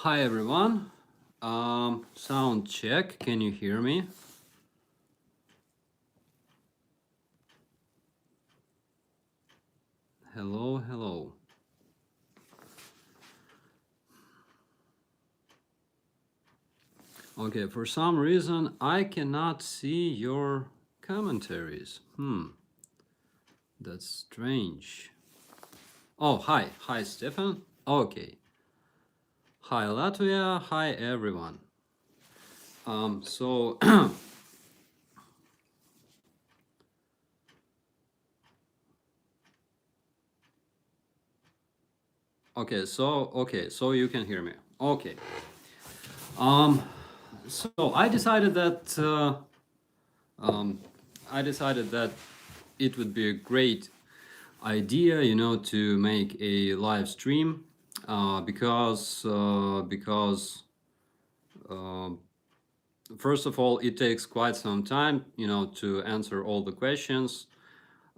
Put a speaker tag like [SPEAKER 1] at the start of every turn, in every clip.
[SPEAKER 1] Hi everyone. Sound check. Can you hear me? Hello, hello. Okay, for some reason I cannot see your commentaries. That's strange. Oh, hi. Hi, Stefan. Okay. Hi, Latvia. Hi, everyone. So okay, so you can hear me. Okay. So I decided that it would be a great idea, to make a live stream because first of all, it takes quite some time, to answer all the questions,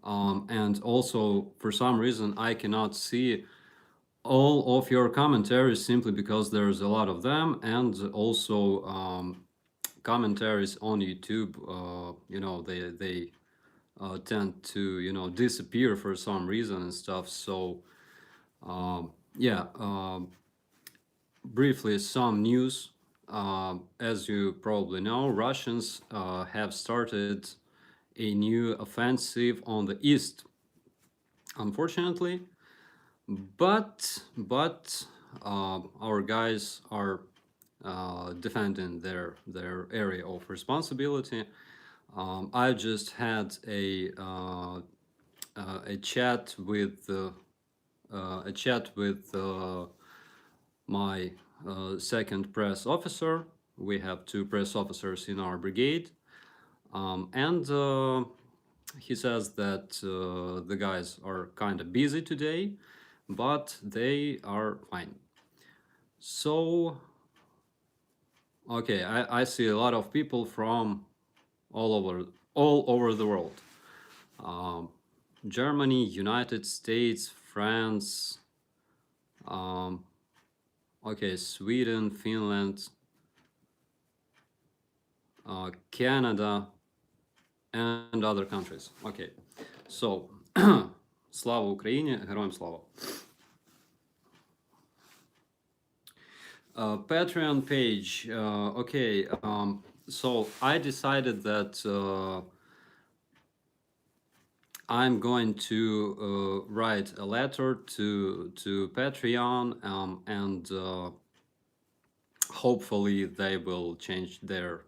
[SPEAKER 1] and also for some reason I cannot see all of your commentaries simply because there's a lot of them, and also commentaries on YouTube, they tend to disappear for some reason and stuff. So yeah, briefly some news. As you probably know, Russians have started a new offensive on the east, unfortunately, but our guys are defending their area of responsibility. I just had a chat with my second press officer. We have two press officers in our brigade, and he says that the guys are kind of busy today, but they are fine. So, okay, I see a lot of people from all over the world. Germany, United States, France, okay, Sweden, Finland, Canada, and other countries. Okay, so слава Україні, героям слава. Patreon page. Okay, so I decided that I'm going to write a letter to Patreon, and hopefully they will change their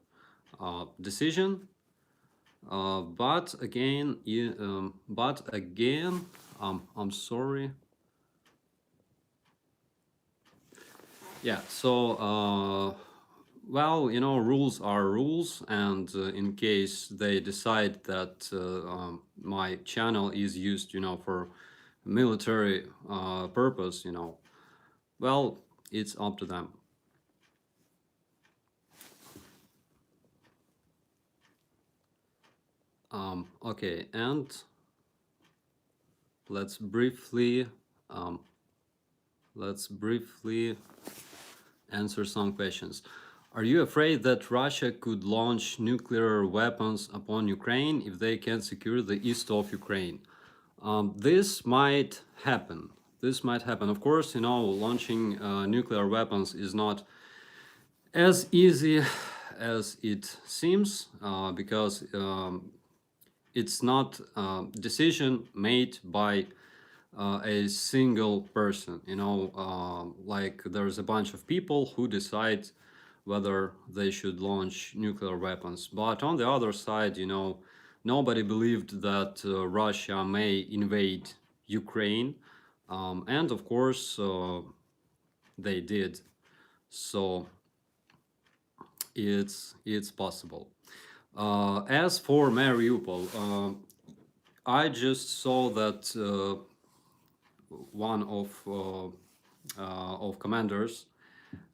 [SPEAKER 1] decision. But again, I'm sorry. Yeah. So well, rules are rules, and in case they decide that my channel is used, for military purpose, well, it's up to them. Okay, and let's briefly answer some questions. Are you afraid that Russia could launch nuclear weapons upon Ukraine if they can secure the east of Ukraine? This might happen. Of course, launching nuclear weapons is not as easy as it seems, because it's not a decision made by a single person. Like there's a bunch of people who decide whether they should launch nuclear weapons. But on the other side, nobody believed that Russia may invade Ukraine, and of course they did. So it's possible. As for Mariupol, I just saw that one of commanders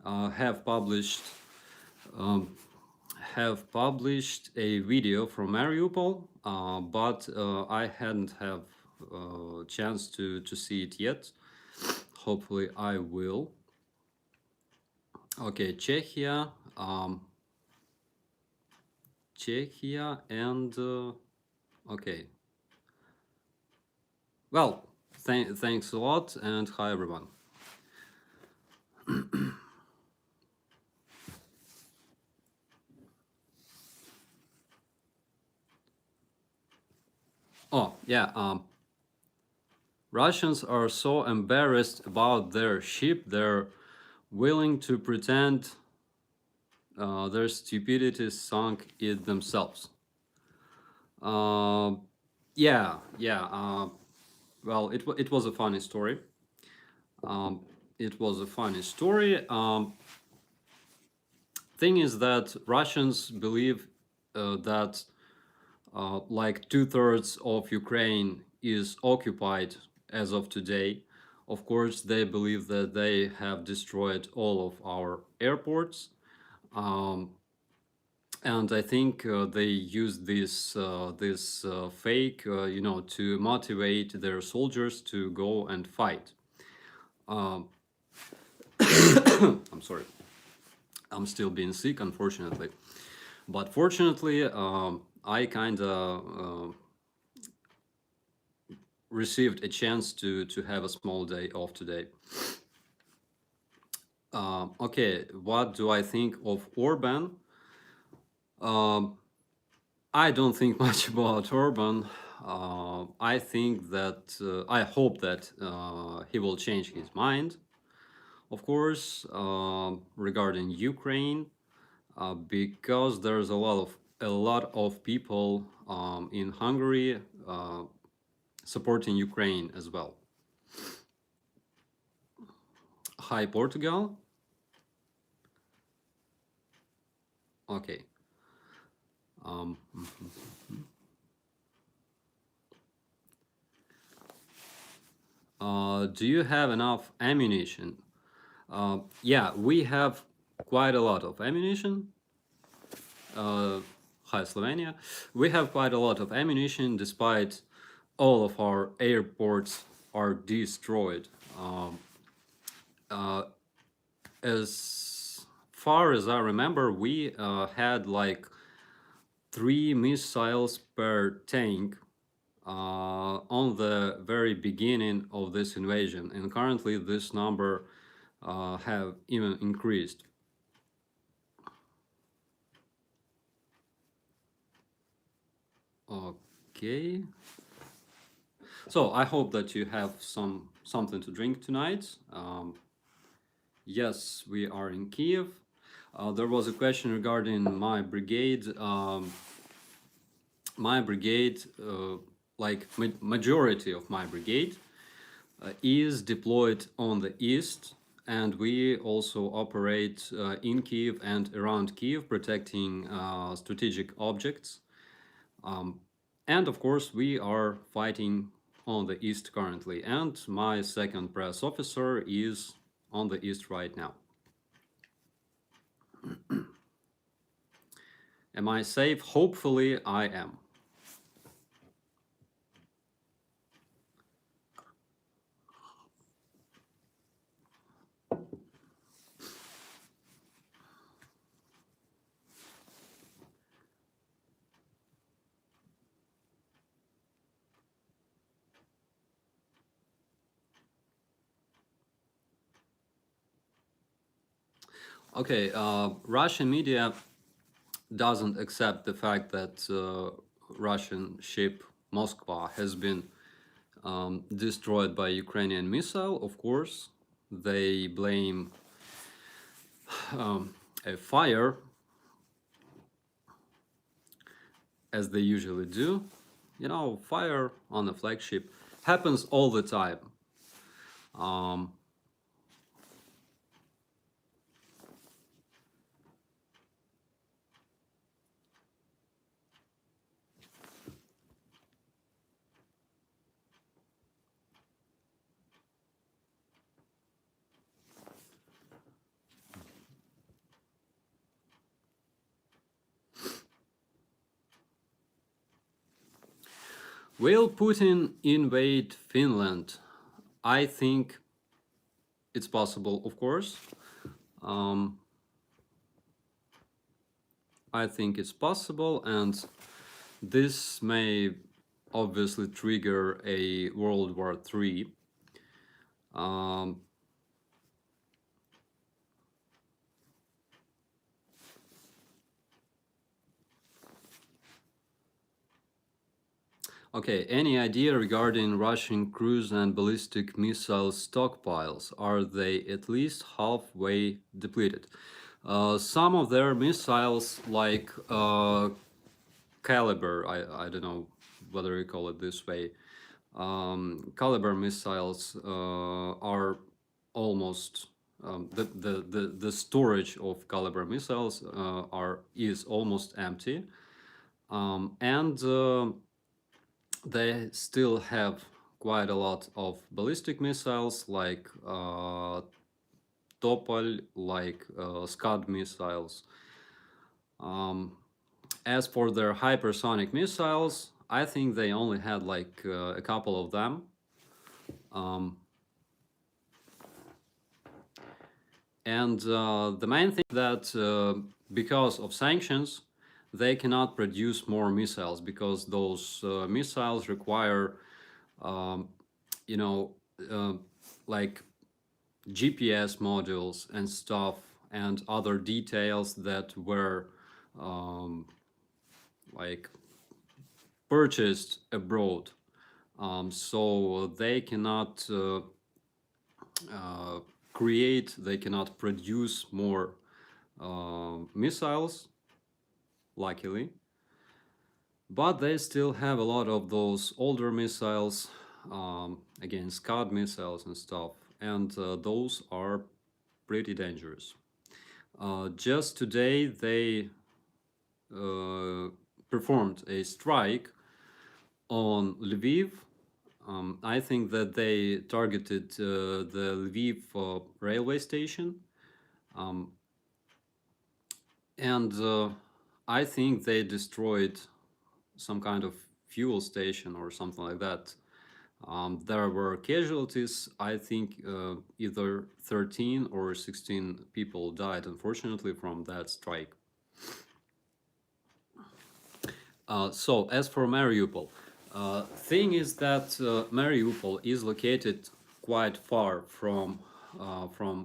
[SPEAKER 1] have published a video from Mariupol, but I hadn't have chance to see it yet. Hopefully I will. Okay, Czechia, and okay. Well, thanks a lot, and hi everyone. Oh yeah, Russians are so embarrassed about their ship, they're willing to pretend their stupidity sunk it themselves. Uh, yeah, yeah. Well, it was a funny story. Um, it was a funny story. Thing is that Russians believe that like 2/3 of Ukraine is occupied as of today. Of course, they believe that they have destroyed all of our airports. Um, and I think they use this fake, to motivate their soldiers to go and fight. Um, I'm sorry, I'm still being sick, unfortunately. But fortunately, I kind of received a chance to have a small day off today. Okay, what do I think of Orban? Um, I don't think much about Orban. I think that I hope that he will change his mind, of course, regarding Ukraine, because there's a lot of people in Hungary supporting Ukraine as well. Hi, Portugal. Okay. Um, do you have enough ammunition? Yeah, we have quite a lot of ammunition. Hi, Slovenia. We have quite a lot of ammunition despite all of our airports are destroyed. Uh, as far as I remember, we had like 3 missiles per tank on the very beginning of this invasion, and currently this number have even increased. Okay. So I hope that you have something to drink tonight. Yes, we are in Kiev. There was a question regarding my brigade. My brigade, like majority of my brigade, is deployed on the east, and we also operate in Kiev and around Kiev, protecting strategic objects. And of course, we are fighting on the east currently, and my second press officer is on the east right now. Am I safe? Hopefully, I am. Okay, Russian media doesn't accept the fact that Russian ship Moskva has been destroyed by Ukrainian missile. Of course, they blame a fire, as they usually do. You know, fire on a flagship happens all the time. Um, will Putin invade Finland? I think it's possible, of course. I think it's possible, and this may obviously trigger a World War III. Okay, any idea regarding Russian cruise and ballistic missile stockpiles? Are they at least halfway depleted? Some of their missiles, like caliber, I don't know whether you call it this way, caliber missiles are almost the storage of caliber missiles is almost empty, and they still have quite a lot of ballistic missiles like Topol, like Scud missiles. As for their hypersonic missiles, I think they only had like a couple of them. And the main thing that because of sanctions, they cannot produce more missiles because those missiles require, you know, like GPS modules and stuff and other details that were like purchased abroad. So they cannot they cannot produce more missiles, luckily. But they still have a lot of those older missiles, again, Scud missiles and stuff, and those are pretty dangerous. Just today, they performed a strike on Lviv. I think that they targeted the Lviv railway station, and I think they destroyed some kind of fuel station or something like that. There were casualties. I think either 13 or 16 people died, unfortunately, from that strike. So as for Mariupol, thing is that Mariupol is located quite far from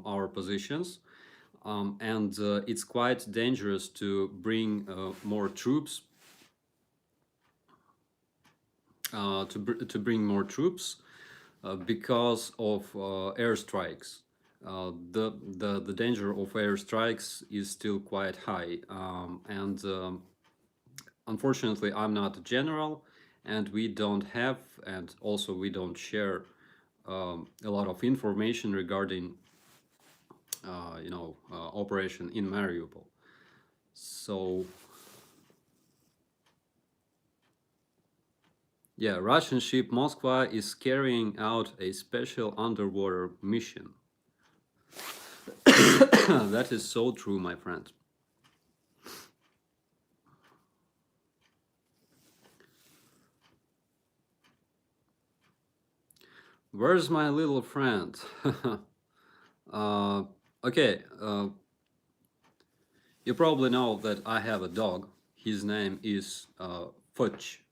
[SPEAKER 1] our positions, and it's quite dangerous to bring more troops. To bring more troops because of airstrikes. The danger of airstrikes is still quite high, and unfortunately, I'm not a general, and we don't have, and also we don't share a lot of information regarding, operation in Mariupol. So, yeah, Russian ship Moskva is carrying out a special underwater mission. That is so true, my friend. Where's my little friend? Okay, you probably know that I have a dog. His name is Fudge.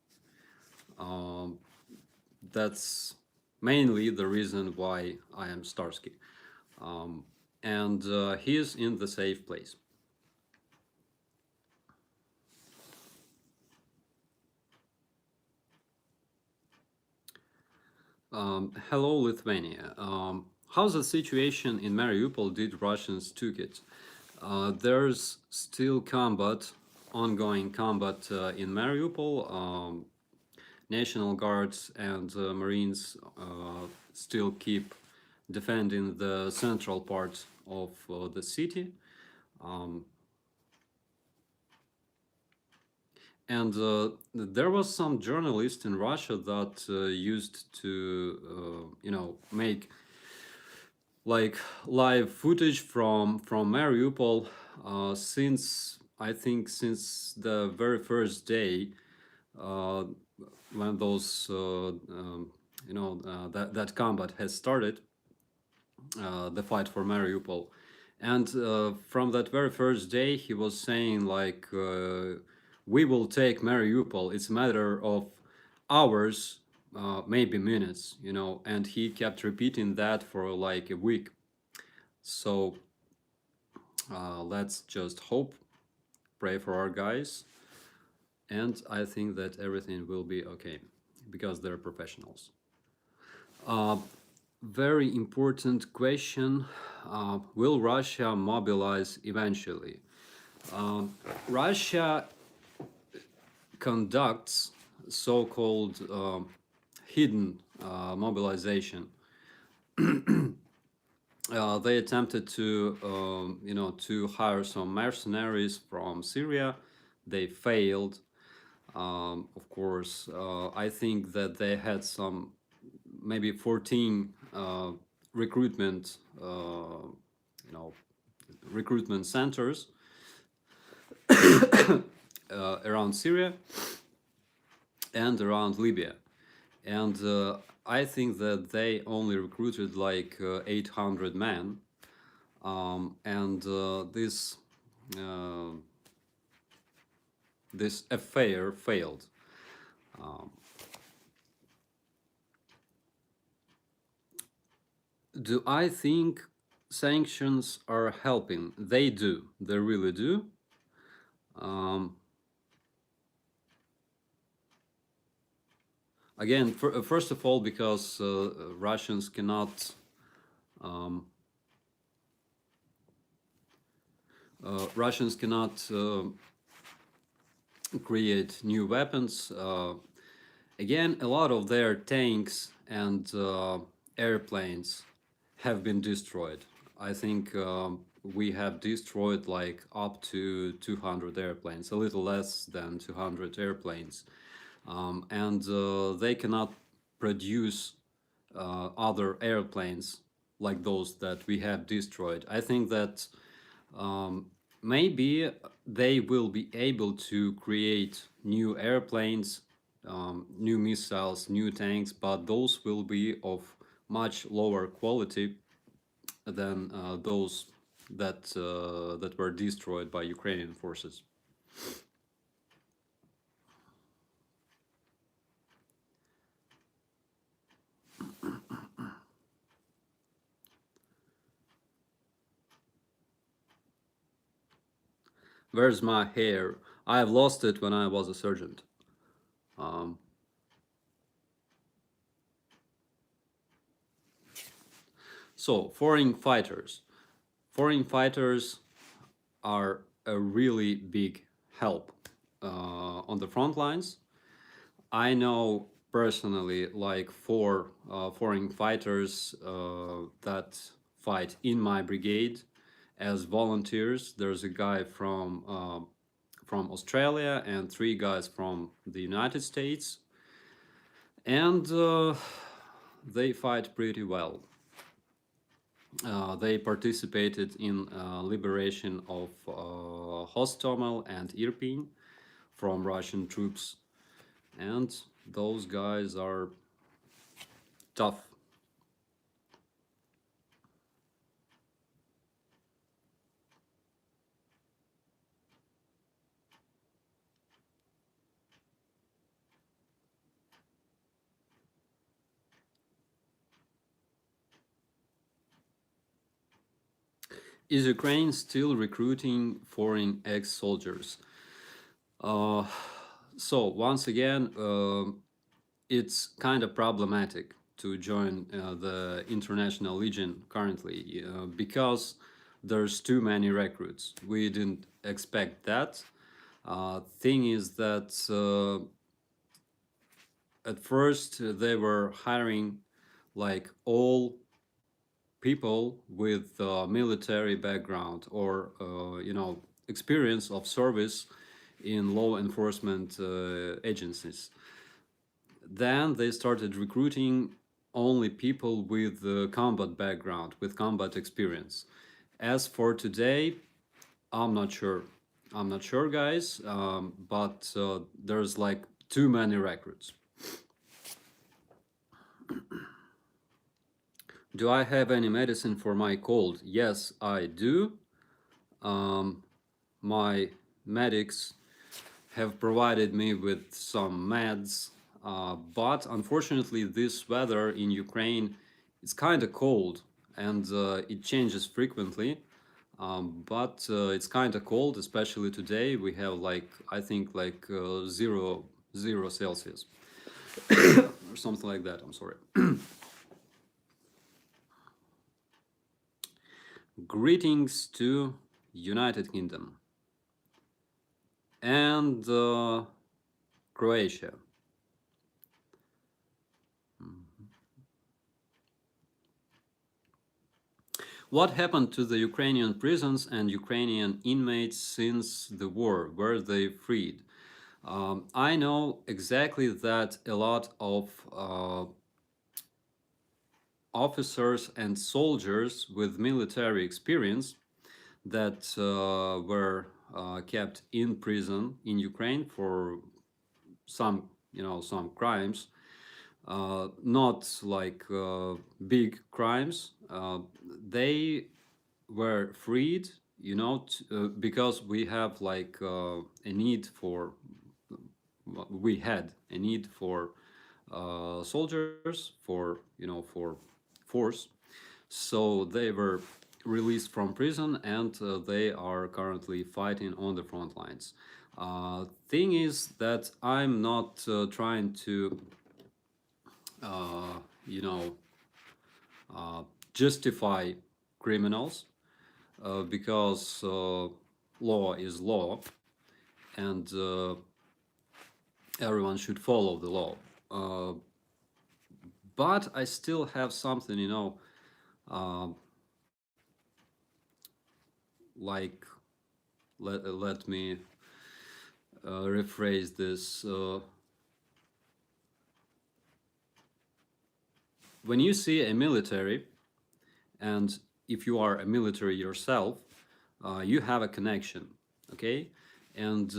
[SPEAKER 1] That's mainly the reason why I am Starsky. And he is in the safe place. Hello, Lithuania. How's the situation in Mariupol? Did Russians took it? There's still combat, ongoing combat in Mariupol. National Guards and Marines still keep defending the central part of the city. And there was some journalist in Russia that used to, make like live footage from Mariupol since the very first day when those that combat has started, the fight for Mariupol, And from that very first day, he was saying like, "We will take Mariupol. It's a matter of hours, maybe minutes, you know." And he kept repeating that for like a week. So let's just hope, pray for our guys, and I think that everything will be okay because they're professionals. Very important question. Will Russia mobilize eventually? Russia conducts so-called hidden mobilization. They attempted to, to hire some mercenaries from Syria. They failed. Of course, I think that they had some, maybe 14 recruitment, recruitment centers around Syria and around Libya. And I think that they only recruited like 800 men. And this affair failed. Do I think sanctions are helping? They do. They really do. Again, first of all, because Russians cannot create new weapons. Again, a lot of their tanks and airplanes have been destroyed. I think we have destroyed like up to 200 airplanes, a little less than 200 airplanes. And they cannot produce other airplanes like those that we have destroyed. I think that maybe they will be able to create new airplanes, new missiles, new tanks, but those will be of much lower quality than those that were destroyed by Ukrainian forces. Where's my hair? I've lost it when I was a sergeant. So, foreign fighters. Foreign fighters are a really big help on the front lines. I know personally like four foreign fighters that fight in my brigade as volunteers. There's a guy from Australia and three guys from the United States, and they fight pretty well. They participated in liberation of Hostomel and Irpin from Russian troops, and those guys are tough. Is Ukraine still recruiting foreign ex-soldiers? So once again, it's kind of problematic to join the International Legion currently because there's too many recruits. We didn't expect that. Thing is that at first they were hiring like all people with military background or experience of service in law enforcement agencies. Then they started recruiting only people with combat background, with combat experience. As for today, I'm not sure. I'm not sure, guys, but there's like too many recruits. Do I have any medicine for my cold? Yes, I do. My medics have provided me with some meds, but unfortunately, this weather in Ukraine is kind of cold and it changes frequently. But it's kind of cold, especially today. We have like I think like zero Celsius or something like that. I'm sorry. Greetings to United Kingdom and Croatia. What happened to the Ukrainian prisons and Ukrainian inmates since the war? Were they freed? I know exactly that a lot of officers and soldiers with military experience that were kept in prison in Ukraine for some crimes, not like big crimes. They were freed, because we have like a need for we had a need for soldiers for force, so they were released from prison and they are currently fighting on the front lines. Thing is that I'm not trying to uh, you know justify criminals because law is law and everyone should follow the law. Uh, but I still have something, uh, like let me rephrase this. When you see a military, and if you are a military yourself, you have a connection, okay? And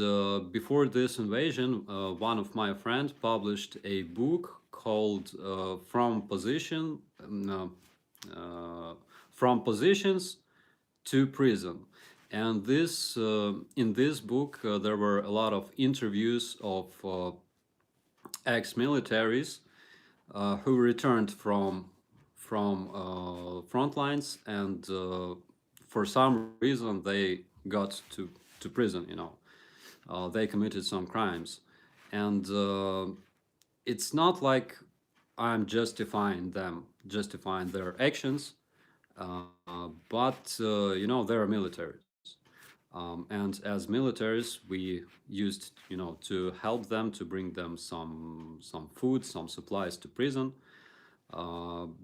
[SPEAKER 1] before this invasion, one of my friends published a book called no, uh, From Positions to Prison. And this in this book, there were a lot of interviews of ex-militaries who returned from front lines, and for some reason they got to prison. They committed some crimes, and it's not like I'm justifying their actions, but they're militaries. And as militaries, we used, to help them, to bring them some food, some supplies to prison,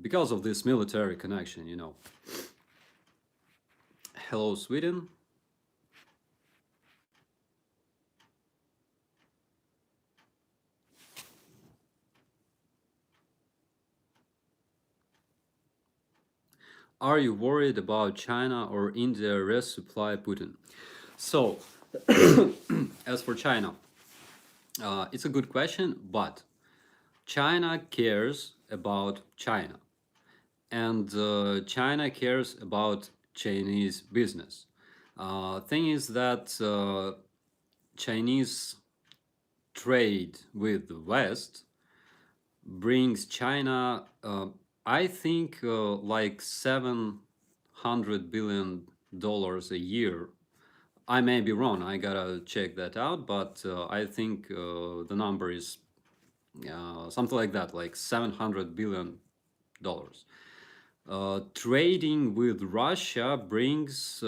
[SPEAKER 1] because of this military connection. Hello, Sweden. Are you worried about China or India resupply Putin? So, as for China, it's a good question, but China cares about China, and China cares about Chinese business. Thing is that Chinese trade with the West brings China, I think, like $700 billion a year. I may be wrong. I gotta check that out, but I think the number is something like that, like $700 billion. Trading with Russia brings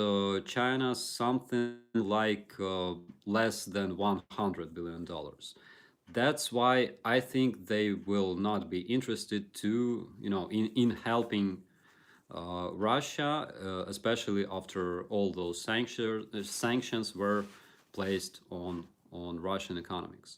[SPEAKER 1] China something like less than $100 billion. That's why I think they will not be interested to, in helping Russia, especially after all those sanctions were placed on Russian economics.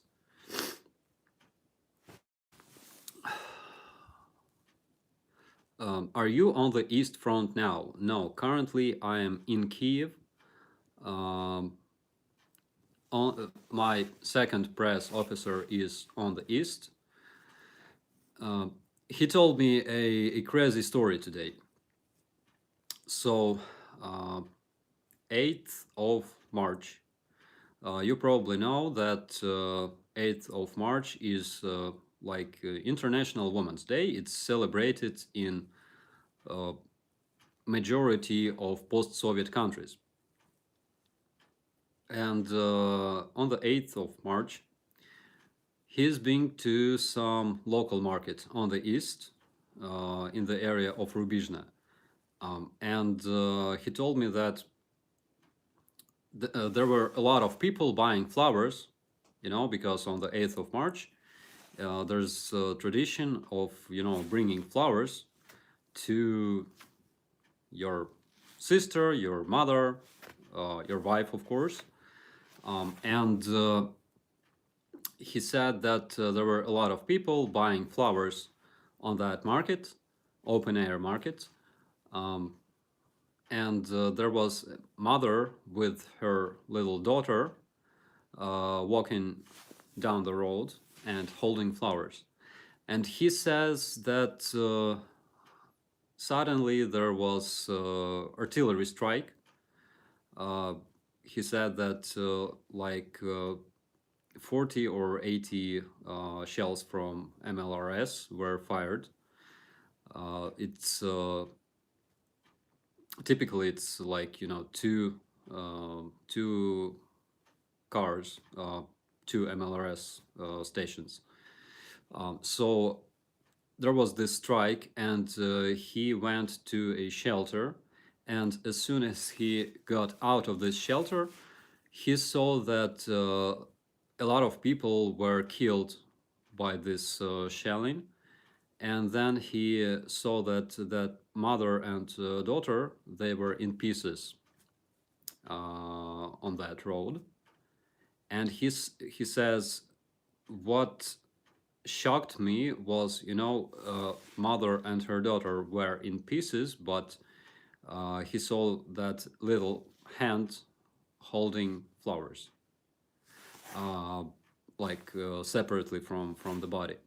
[SPEAKER 1] Are you on the East Front now? No, currently I am in Kiev. Um, my second press officer is on the East. he told me a crazy story today. So, 8th of March. You probably know that 8th of March is like International Women's Day. It's celebrated in majority of post-Soviet countries. And on the 8th of March, he's been to some local market on the east, in the area of Rubizhne. And he told me that there were a lot of people buying flowers, you know, because on the 8th of March, there's a tradition of, you know, bringing flowers to your sister, your mother, your wife, of course. And he said that there were a lot of people buying flowers on that market, open air market. And there was a mother with her little daughter walking down the road and holding flowers. And he says that suddenly there was artillery strike. He said that like 40 or 80 shells from MLRS were fired. It's typically it's like, you know, two cars, two MLRS stations. So there was this strike, and he went to a shelter. And as soon as he got out of this shelter, he saw that a lot of people were killed by this shelling. And then he saw that that mother and daughter, they were in pieces on that road. And he says, what shocked me was, you know, mother and her daughter were in pieces, but he saw that little hand holding flowers, like separately from the body.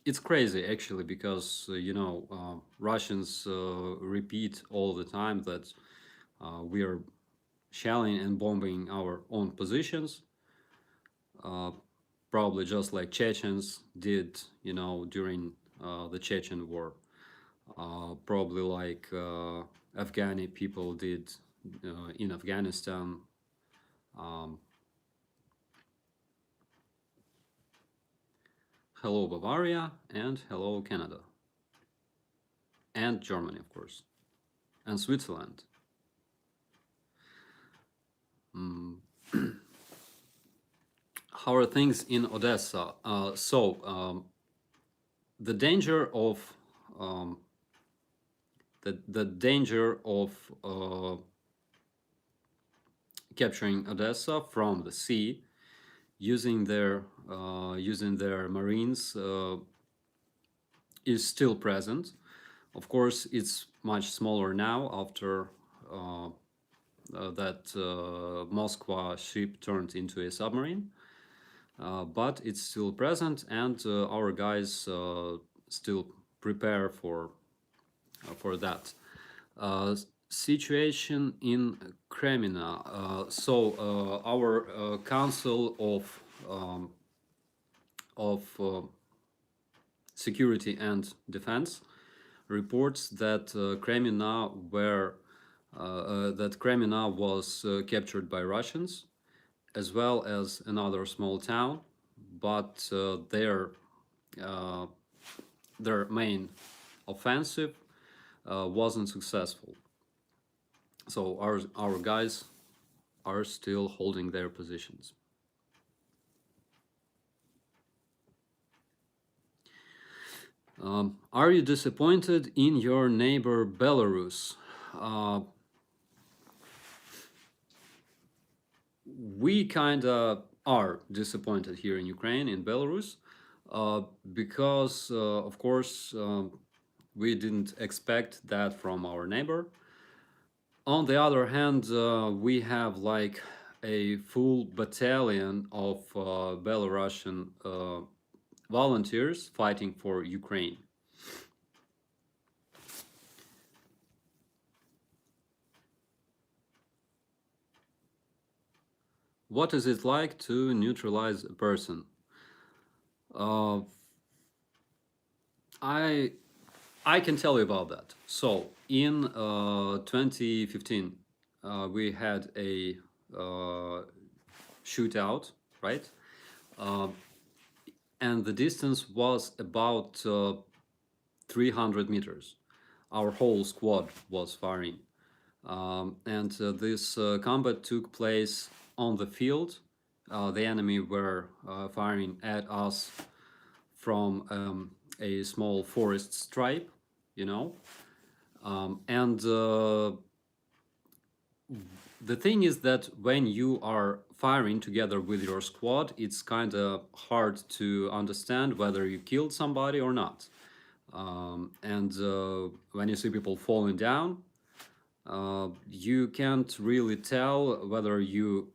[SPEAKER 1] It's crazy actually, because you know, Russians repeat all the time that we are shelling and bombing our own positions, probably just like Chechens did, you know, during the Chechen war, probably like Afghani people did in Afghanistan. Hello Bavaria, and hello Canada, and Germany, of course, and Switzerland. How are things in Odessa? The danger of the danger of capturing Odessa from the sea using their marines is still present. Of course, it's much smaller now after that Moskva ship turned into a submarine, but it's still present, and our guys still prepare for that. Situation in Kremina. Our Council of Security and Defense reports that Kremina was captured by Russians, as well as another small town, but their main offensive wasn't successful. So our guys are still holding their positions. Are you disappointed in your neighbor Belarus? We kind of are disappointed here in Ukraine, in Belarus, because, of course, we didn't expect that from our neighbor. On the other hand, we have like a full battalion of Belarusian volunteers fighting for Ukraine. What is it like to neutralize a person? Uh, I I can tell you about that. So in 2015, we had a shootout, right? Uh, and the distance was about 300 meters. Our whole squad was firing. And this combat took place on the field. The enemy were firing at us from a small forest stripe, you know. And the thing is that when you are firing together with your squad, it's kind of hard to understand whether you killed somebody or not. And when you see people falling down, you can't really tell whether you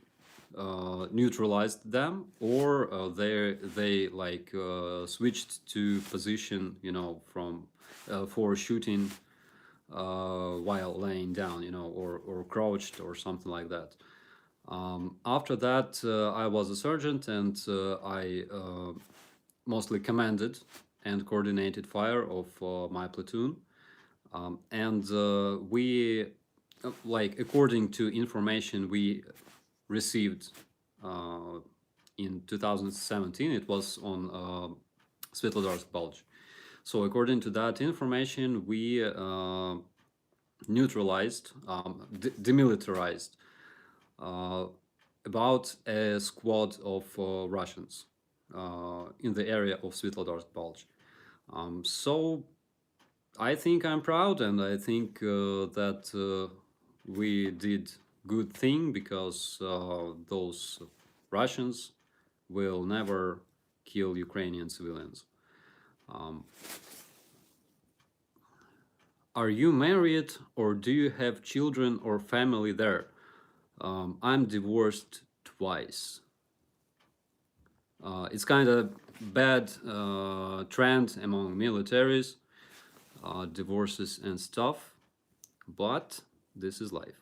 [SPEAKER 1] neutralized them or they like switched to position, you know, from for shooting while laying down, you know, or crouched or something like that. After that, I was a sergeant, and I mostly commanded and coordinated fire of my platoon. And we, like, according to information we received in 2017, it was on Svetlodarsk Bulge. So according to that information, we neutralized, demilitarized about a squad of Russians in the area of Svetlodarsk Bulge. So I think I'm proud, and I think that we did good thing, because those Russians will never kill Ukrainian civilians. Are you married, or do you have children or family there? I'm divorced twice. It's kind of bad trend among militaries, divorces and stuff, but this is life.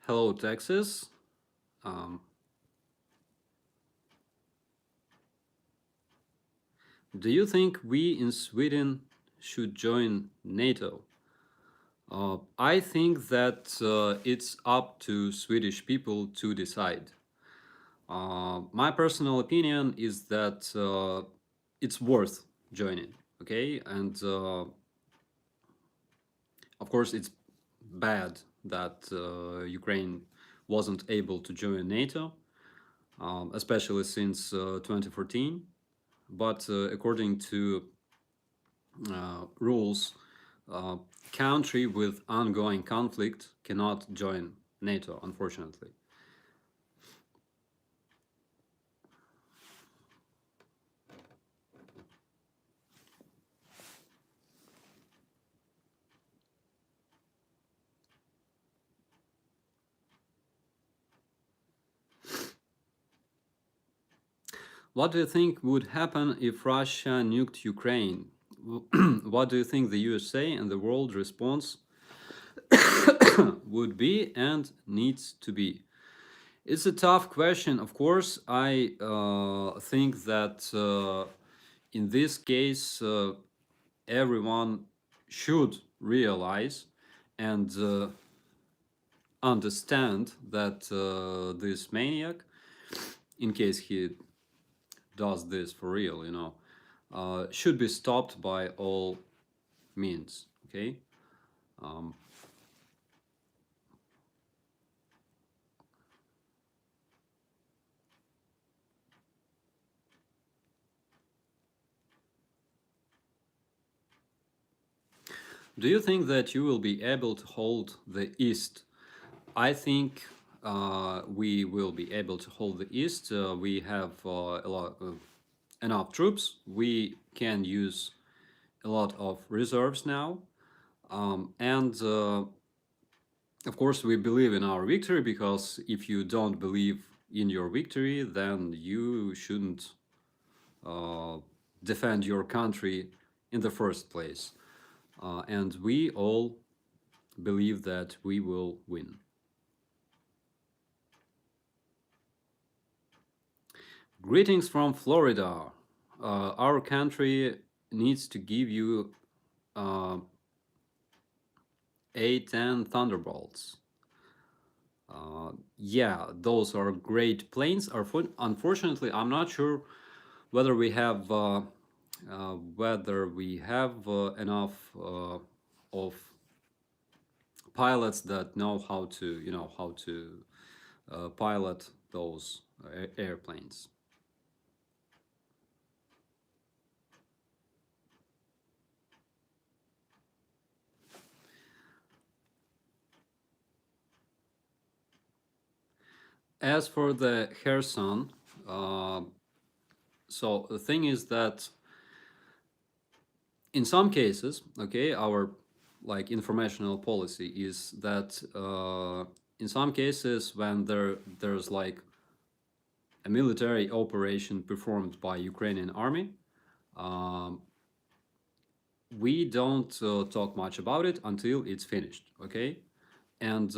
[SPEAKER 1] Hello, Texas. Do you think we in Sweden should join NATO? I think that it's up to Swedish people to decide. My personal opinion is that it's worth joining, okay? And of course, it's bad that Ukraine wasn't able to join NATO, especially since 2014. But according to rules, country with ongoing conflict cannot join NATO, unfortunately. What do you think would happen if Russia nuked Ukraine? What do you think the USA and the world response would be and needs to be? It's a tough question, of course. I think that in this case, everyone should realize and understand that this maniac, in case he does this for real, you know, should be stopped by all means, okay? Do you think that you will be able to hold the East? I think we will be able to hold the East. We have enough troops. We can use a lot of reserves now. And Of course, we believe in our victory, because if you don't believe in your victory, then you shouldn't uh, defend your country in the first place. And we all believe that we will win. Greetings from Florida. Our country needs to give you uh, 8 10 Thunderbolts. Yeah, those are great planes. Unfortunately, I'm not sure whether we have enough of pilots that know how to pilot those airplanes. As for the Kherson, uh, so the thing is that in some cases, okay, our like informational policy is that in some cases when there's like a military operation performed by Ukrainian army, um, we don't talk much about it until it's finished, okay? And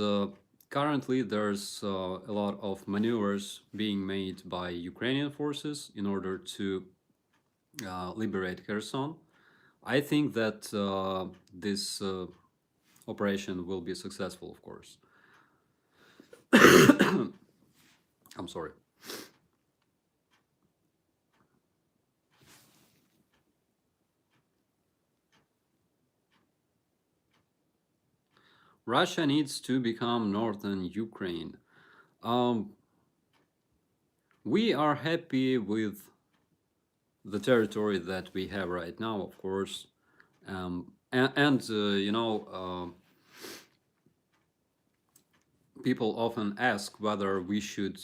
[SPEAKER 1] currently there's a lot of maneuvers being made by Ukrainian forces in order to liberate Kherson. I think that this operation will be successful, of course. I'm sorry. Russia needs to become northern Ukraine. Um, we are happy with the territory that we have right now, of course. People often ask whether we should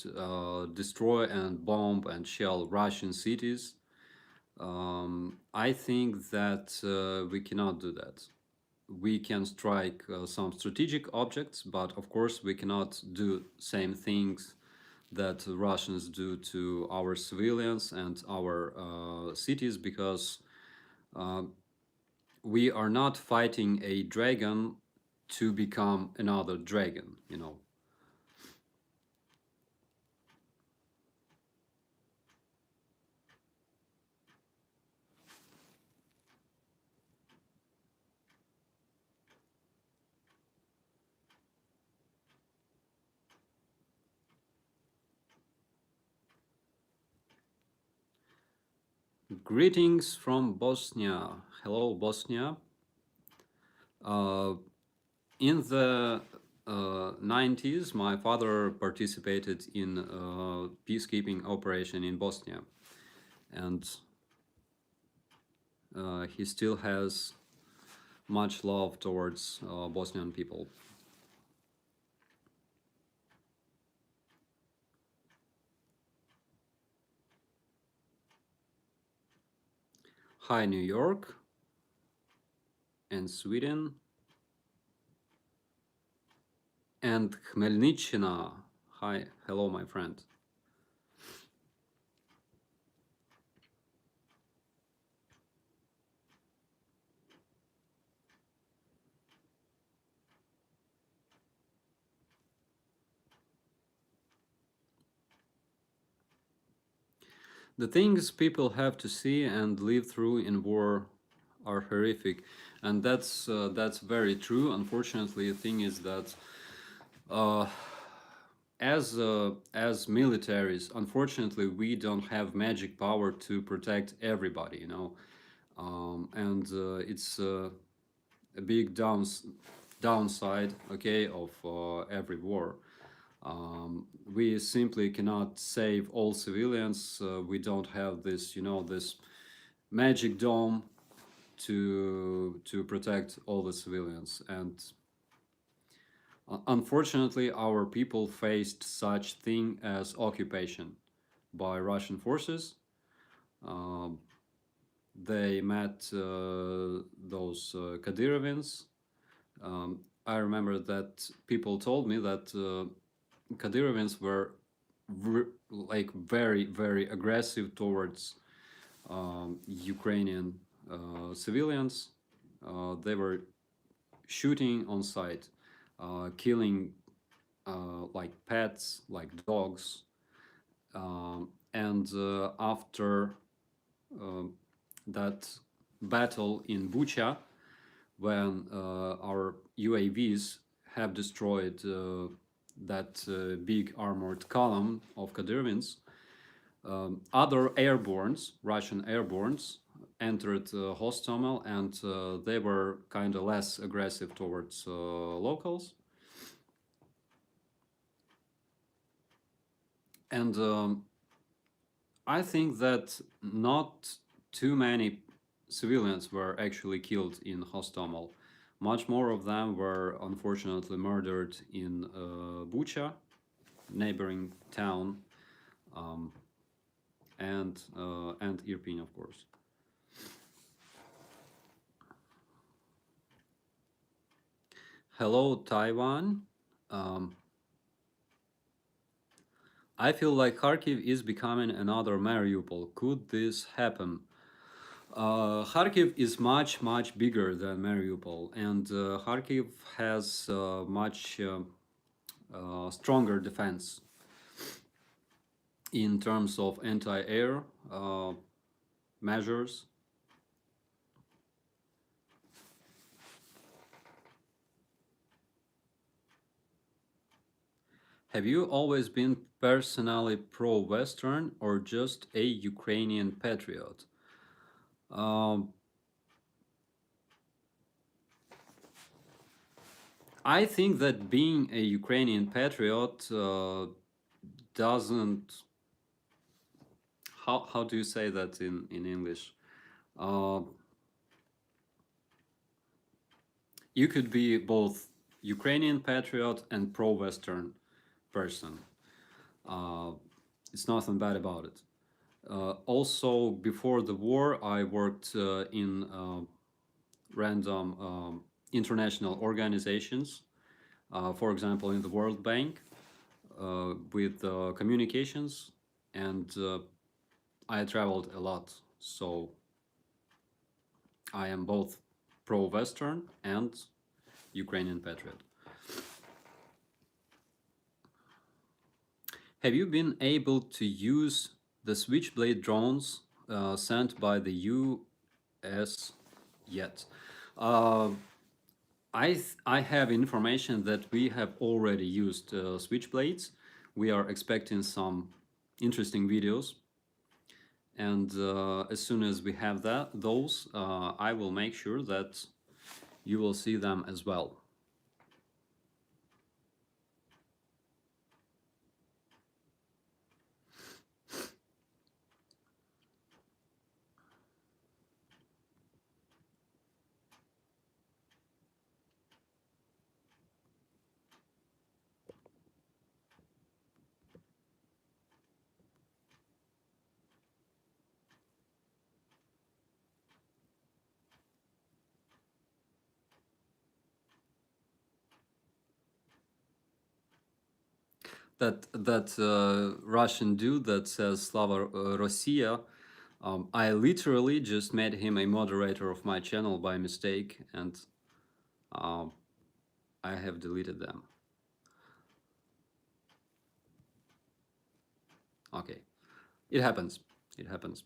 [SPEAKER 1] destroy and bomb and shell Russian cities. I think that we cannot do that. We can strike some strategic objects, but of course we cannot do same things that Russians do to our civilians and our cities, because we are not fighting a dragon to become another dragon, you know. Greetings from Bosnia. Hello, Bosnia. Uh, in the 90s, my father participated in a peacekeeping operation in Bosnia, and he still has much love towards Bosnian people. Hi, New York and Sweden and Khmelnytskina. Hi, hello, my friend. The things people have to see and live through in war are horrific, and that's very true. Unfortunately, the thing is that uh, as militaries, unfortunately, we don't have magic power to protect everybody, you know, and it's a big downside, okay, of every war. We simply cannot save all civilians. We don't have this, you know, this magic dome to protect all the civilians. And unfortunately, our people faced such thing as occupation by Russian forces. Um, they met those Kadyrovians. I remember that people told me that Kadyrovians were like very, very aggressive towards Ukrainian civilians. They were shooting on sight, killing like pets, like dogs. And after that battle in Bucha, when our UAVs have destroyed that big armored column of Kadyrovians, other airbornes, Russian airbornes, entered Hostomel, and they were kind of less aggressive towards locals. And I think that not too many civilians were actually killed in Hostomel. Much more of them were unfortunately murdered in Bucha, neighboring town, and Irpin, of course. Hello, Taiwan. I feel like Kharkiv is becoming another Mariupol. Could this happen? Kharkiv is much, much bigger than Mariupol, and Kharkiv has much stronger defense in terms of anti-air measures. Have you always been personally pro-Western or just a Ukrainian patriot? I think that being a Ukrainian patriot doesn't. How do you say that in English? You could be both Ukrainian patriot and pro-Western person. It's nothing bad about it. Also, before the war, I worked in random international organizations, for example, in the World Bank, with communications, and I traveled a lot. So I am both pro-Western and Ukrainian patriot. Have you been able to use the Switchblade drones sent by the US yet? I have information that we have already used Switchblades. We are expecting some interesting videos, and as soon as we have those, I will make sure that you will see them as well. That Russian dude that says Slava Rossiya, I literally just made him a moderator of my channel by mistake, and I have deleted them. Okay, it happens. It happens.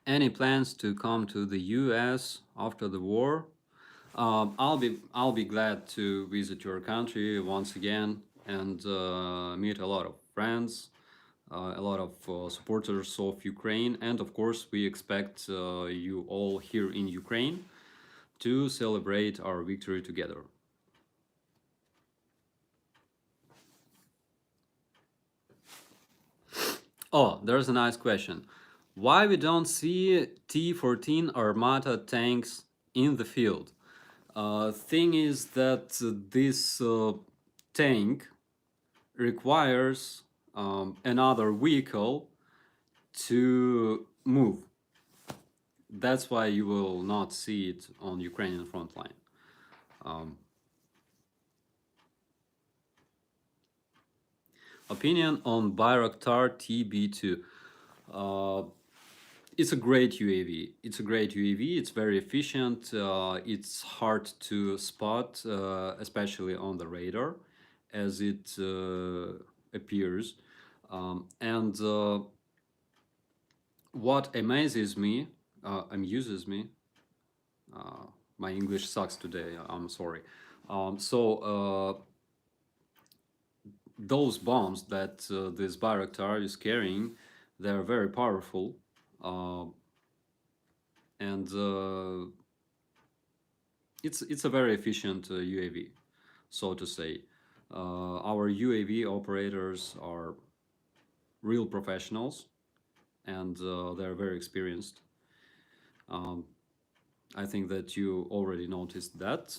[SPEAKER 1] Any plans to come to the US after the war? I'll be glad to visit your country once again and meet a lot of friends. a lot of supporters of Ukraine, and of course, we expect you all here in Ukraine to celebrate our victory together. Oh, there's a nice question. Why we don't see T-14 Armata tanks in the field? Thing is that this tank requires another vehicle to move. That's why you will not see it on Ukrainian front line. Opinion on Bayraktar TB2. It's a great UAV. It's a great UAV. It's very efficient. It's hard to spot, especially on the radar, as it appears. And what amazes me, amuses me, my English sucks today, I'm sorry. Those bombs that this Bayraktar is carrying, they're very powerful. And it's a very efficient UAV, so to say. Our UAV operators are real professionals, and they're very experienced. I think that you already noticed that.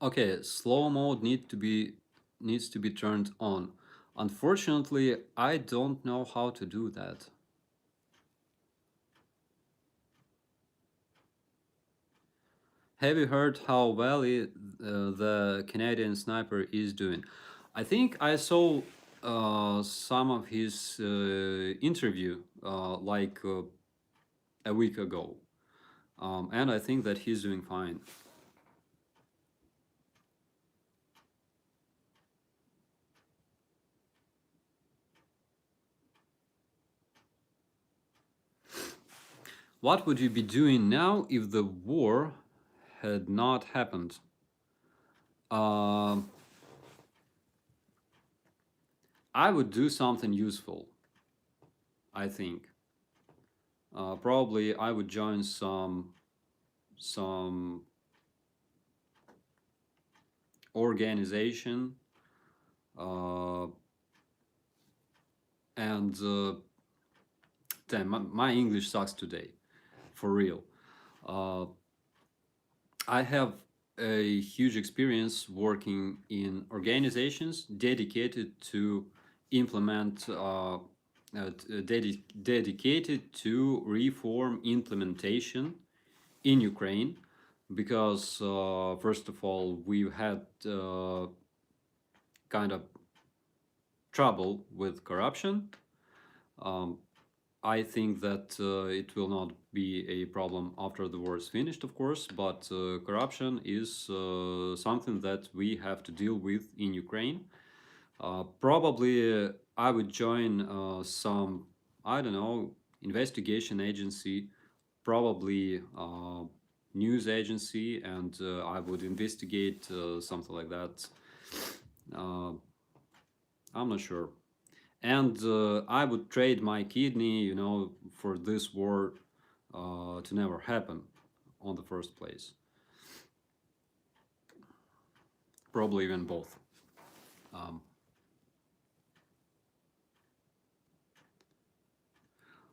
[SPEAKER 1] Okay, slow mode needs to be turned on. Unfortunately, I don't know how to do that. Have you heard how well the Canadian sniper is doing? I think I saw some of his interview like a week ago, and I think that he's doing fine. What would you be doing now if the war had not happened? I would do something useful, I think. Probably I would join some organization, and damn, my English sucks today, for real. I have a huge experience working in organizations dedicated to implement, dedicated to reform implementation in Ukraine, because first of all, we've had kind of trouble with corruption. I think that it will not be a problem after the war is finished, of course, but corruption is something that we have to deal with in Ukraine. Probably I would join some, I don't know, investigation agency, probably news agency, and I would investigate something like that. I'm not sure. And I would trade my kidney, you know, for this war to never happen on the first place. Probably even both.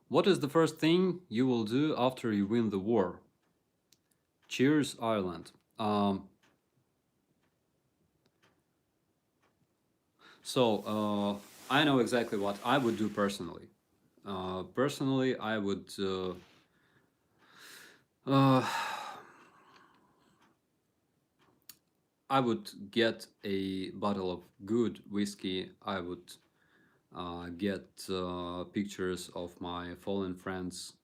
[SPEAKER 1] What is the first thing you will do after you win the war? Cheers, Ireland. I know exactly what I would do personally. Personally, I would I would get a bottle of good whiskey. I would get pictures of my fallen friends,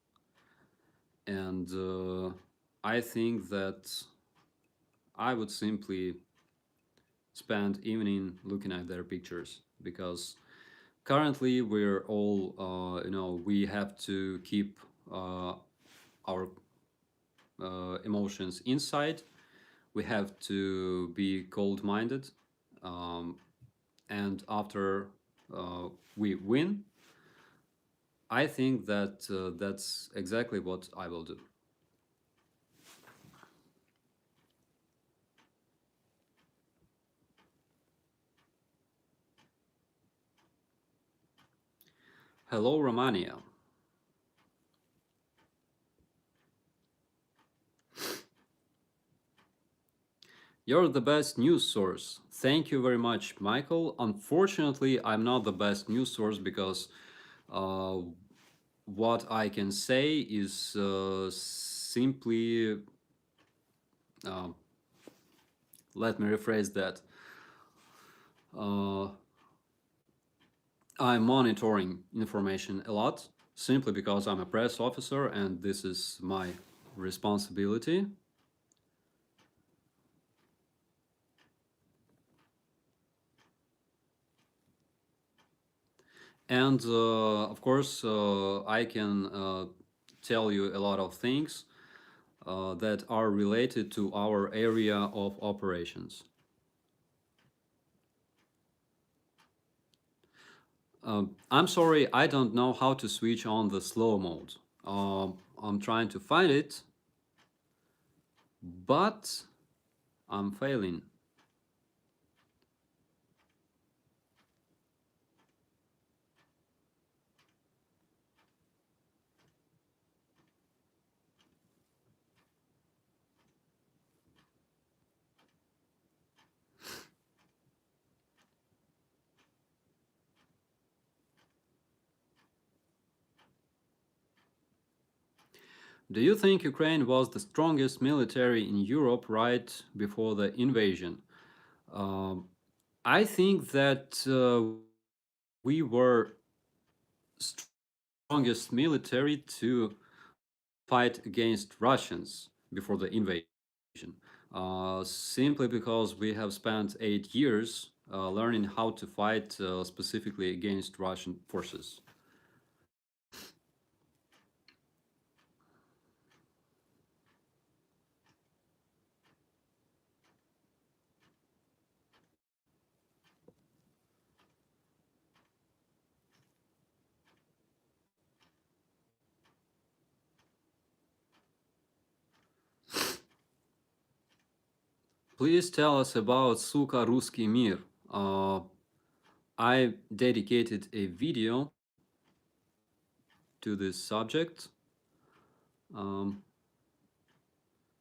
[SPEAKER 1] and I think that I would simply spend evening looking at their pictures, because currently we're all, we have to keep our emotions inside. We have to be cold-minded, um, and after we win, I think that that's exactly what I will do. Hello, Romania. You're the best news source. Thank you very much, Michael. Unfortunately, I'm not the best news source because uh, what I can say is simply, uh, let me rephrase that. Uh, I'm monitoring information a lot simply because I'm a press officer and this is my responsibility. And of course, I can tell you a lot of things that are related to our area of operations. I'm sorry, I don't know how to switch on the slow mode. I'm trying to find it, but I'm failing. Do you think Ukraine was the strongest military in Europe right before the invasion? Um, I think that we were strongest military to fight against Russians before the invasion, simply because we have spent 8 years learning how to fight specifically against Russian forces. Please tell us about Suka Ruski Mir. I dedicated a video to this subject. Um,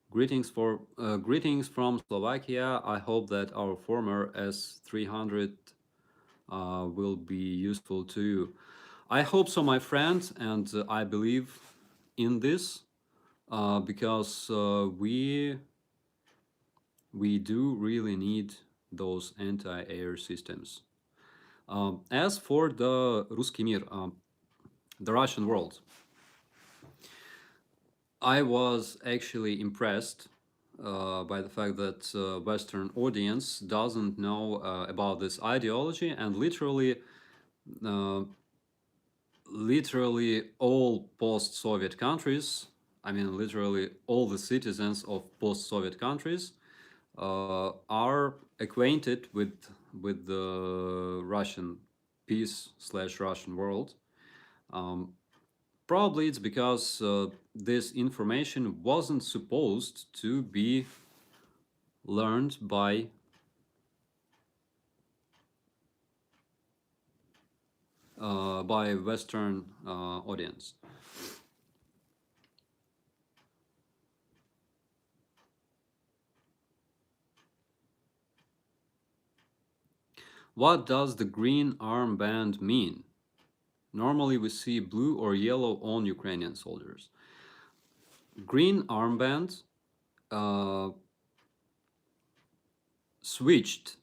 [SPEAKER 1] greetings from Slovakia. I hope that our former S300 will be useful to you. I hope so, my friend, and I believe in this because we do really need those anti-air systems. As for the Ruski Mir, the Russian world, I was actually impressed by the fact that Western audience doesn't know about this ideology, and uh, literally all post-Soviet countries, I mean literally all the citizens of post-Soviet countries are acquainted with the Russian peace slash Russian world. Um, Probably it's because this information wasn't supposed to be learned by Western audience. What does the green armband mean? Normally we see blue or yellow on Ukrainian soldiers. Green armband uh, switched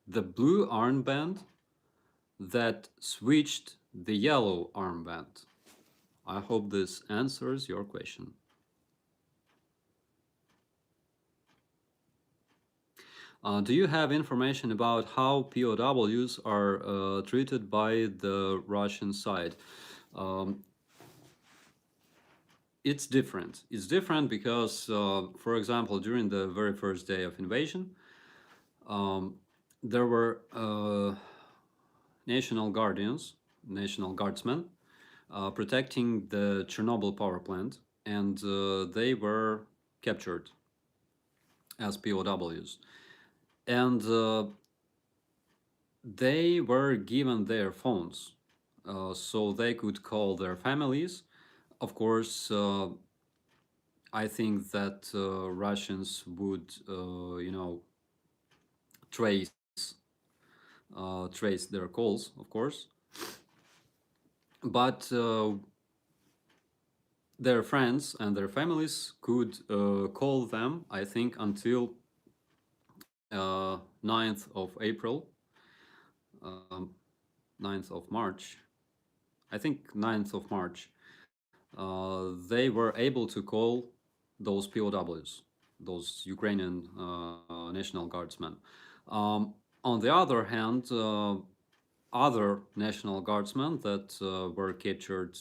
[SPEAKER 1] the blue armband that switched the yellow armband. I hope this answers your question. Do you have information about how POWs are treated by the Russian side? Um, it's different. It's different because, for example, during the very first day of invasion, um, there were national guardians, national guardsmen, protecting the Chernobyl power plant, and they were captured as POWs. And they were given their phones so they could call their families. Of course, I think that Russians would, trace trace their calls, of course, but their friends and their families could call them, I think, until 9th of April, um, 9th of March. I think 9th of March. They were able to call those POWs, those Ukrainian National Guardsmen. On the other hand, other National Guardsmen that were captured,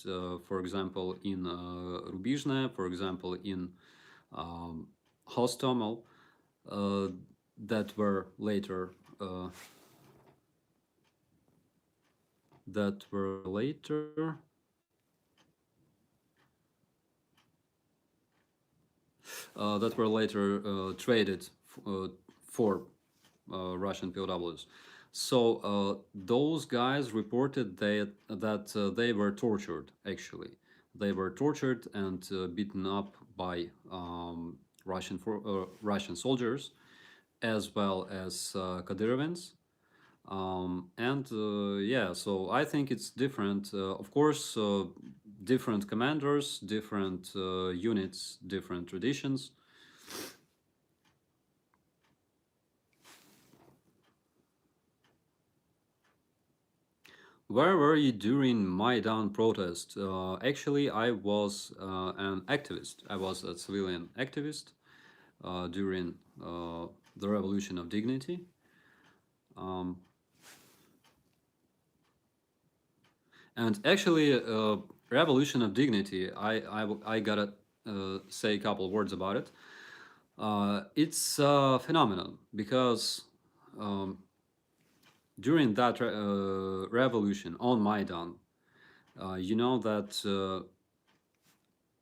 [SPEAKER 1] for example, in Rubizhne, for example, in Hostomel, uh, that were later uh, that were later traded for Russian POWs. So those guys reported that they were tortured. Actually, they were tortured and beaten up by Russian soldiers, as well as Kadyrovians. And yeah, so I think it's different. Of course, different commanders, different units, different traditions. Where were you during Maidan protest? Actually, I was an activist. I was a civilian activist during the Revolution of Dignity. Um, and actually, Revolution of Dignity, I gotta say a couple words about it. It's a phenomenon because um, during that revolution on Maidan, you know that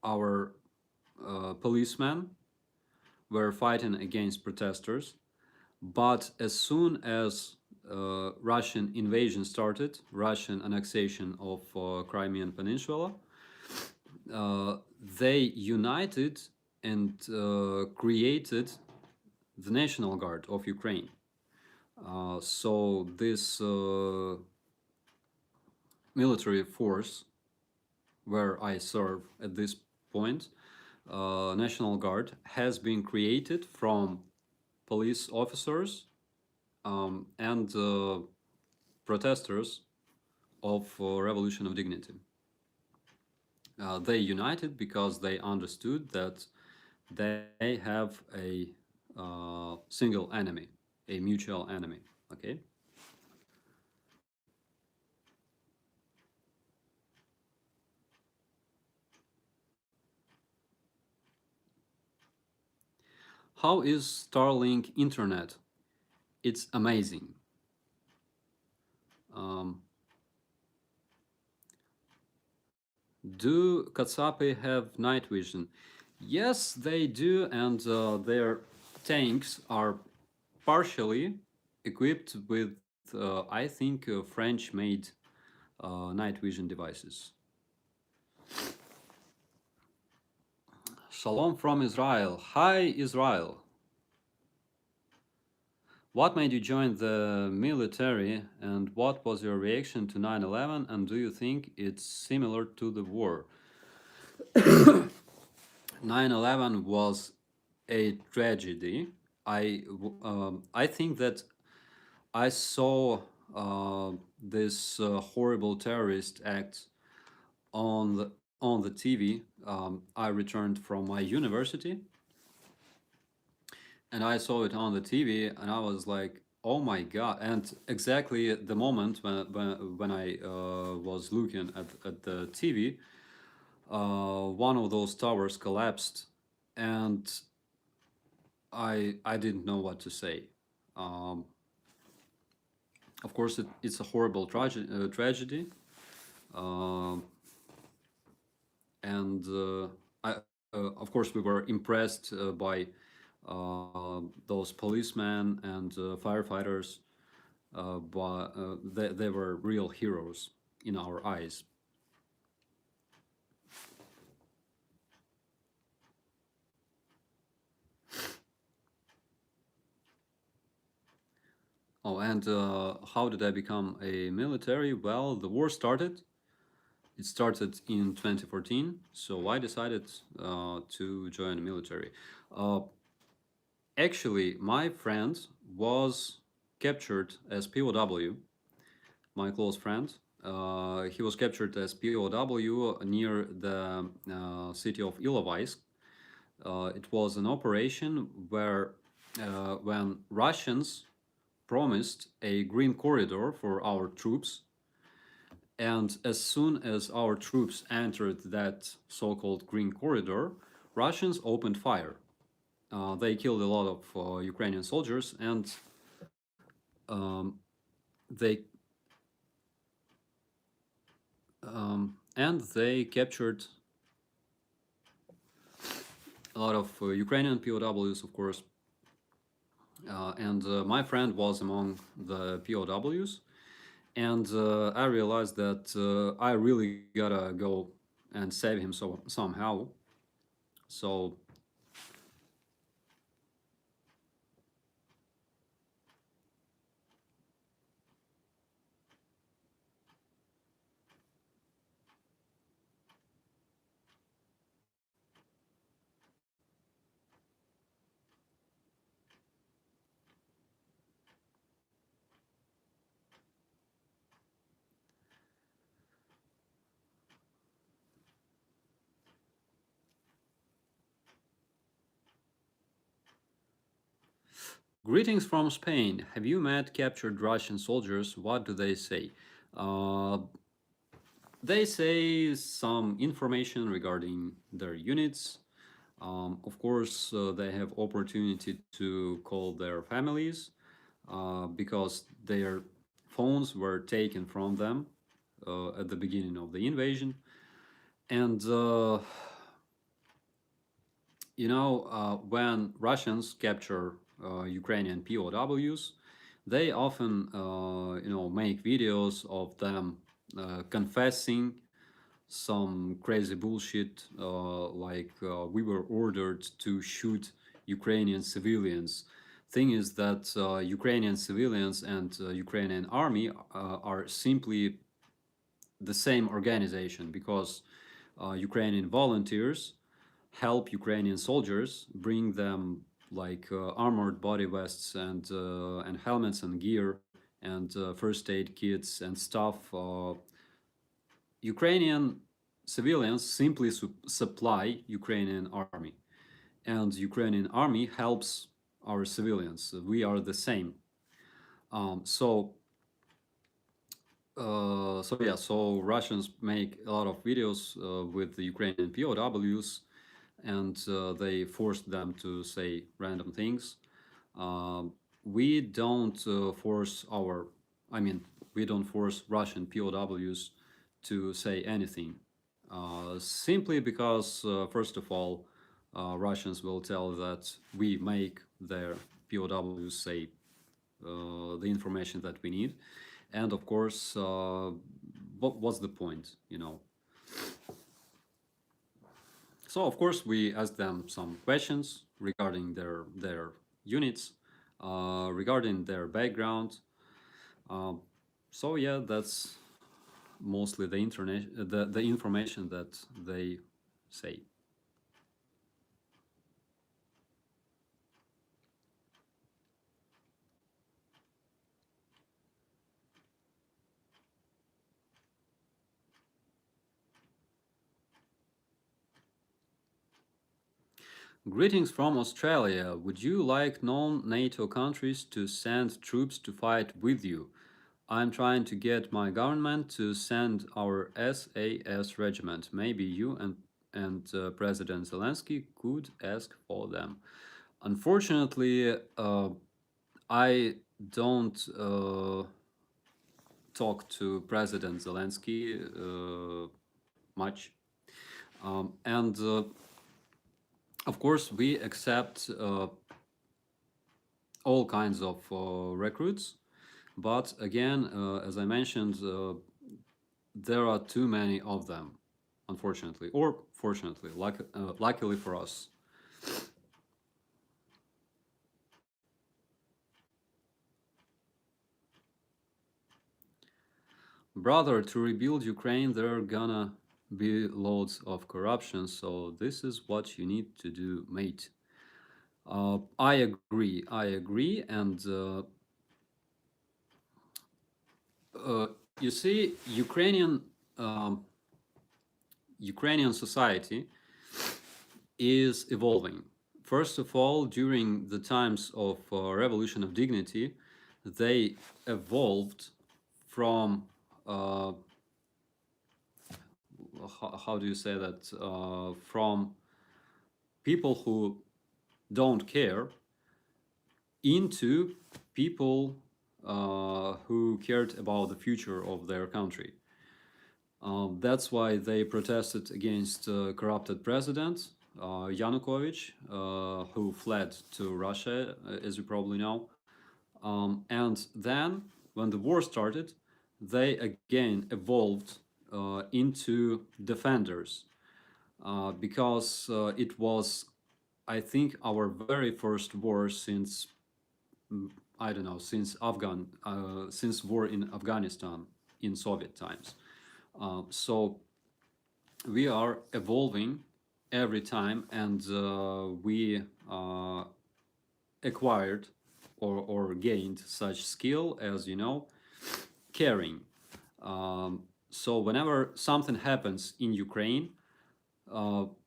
[SPEAKER 1] our policemen were fighting against protesters, but as soon as Russian invasion started, Russian annexation of Crimean Peninsula, they united and created the National Guard of Ukraine. So this military force where I serve at this point, National Guard, has been created from police officers and protesters of Revolution of Dignity. They united because they understood that they have a single enemy, a mutual enemy. Okay. How is Starlink internet? It's amazing. Um, do Katsapi have night vision? Yes, they do, and their tanks are partially equipped with, I think, French-made night vision devices. Shalom from Israel. Hi, Israel. What made you join the military, and what was your reaction to 9/11, and do you think it's similar to the war? 9/11 was a tragedy. I think that I saw this horrible terrorist act on the TV. I returned from my university, and I saw it on the TV, and I was like, "Oh my God!" And exactly at the moment when I was looking at the TV, one of those towers collapsed, and I didn't know what to say. Um, of course, it's a horrible tragedy, um, and of course we were impressed by those policemen and firefighters, but they were real heroes in our eyes. Oh, and how did I become a military? Well, the war started. It started in 2014, so I decided to join the military. Uh, Actually, my friend was captured as POW, my close friend. He was captured as POW near the city of Ilovaisk. It was an operation where, when Russians promised a green corridor for our troops, and as soon as our troops entered that so-called green corridor, Russians opened fire. They killed a lot of Ukrainian soldiers, um, they they captured a lot of Ukrainian POWs, of course. And my friend was among the POWs, and I realized that I really gotta go and save him somehow. So greetings from Spain. Have you met captured Russian soldiers? What do they say? Uh, they say some information regarding their units. Of course, they have opportunity to call their families because their phones were taken from them at the beginning of the invasion. And when Russians capture Ukrainian POWs, they often, make videos of them confessing some crazy bullshit, like we were ordered to shoot Ukrainian civilians. Thing is that Ukrainian civilians and Ukrainian army are simply the same organization, because Ukrainian volunteers help Ukrainian soldiers, bring them like armored body vests and helmets and gear and first aid kits and stuff. Ukrainian civilians simply supply Ukrainian army, and Ukrainian army helps our civilians. We are the same. So Russians make a lot of videos with the Ukrainian POWs, and they forced them to say random things. We don't force our, I mean, we don't force Russian POWs to say anything, simply because, first of all, Russians will tell that we make their POWs say the information that we need. And of course, what's the point, So of course we ask them some questions regarding their units, regarding their background. Um, so yeah, that's mostly the internet, the information that they say. Greetings from Australia. Would you like non-NATO countries to send troops to fight with you? I'm trying to get my government to send our SAS regiment. Maybe you and President Zelensky could ask for them. Unfortunately, I don't talk to President Zelensky much, and of course we accept all kinds of recruits. But again, as I mentioned, there are too many of them, unfortunately, or fortunately, luckily for us. Brother, to rebuild Ukraine, there are gonna be loads of corruption, so this is what you need to do, mate. I agree, and you see, Ukrainian society is evolving. First of all, during the times of Revolution of Dignity, they evolved from how do you say that, from people who don't care into people who cared about the future of their country. That's why they protested against corrupted president Yanukovych, who fled to Russia, as you probably know. And then, when the war started, they again evolved into defenders, because it was, I think, our very first war since, I don't know, since war in Afghanistan in Soviet times. So we are evolving every time, and we acquired or gained such skill as, caring. So whenever something happens in Ukraine,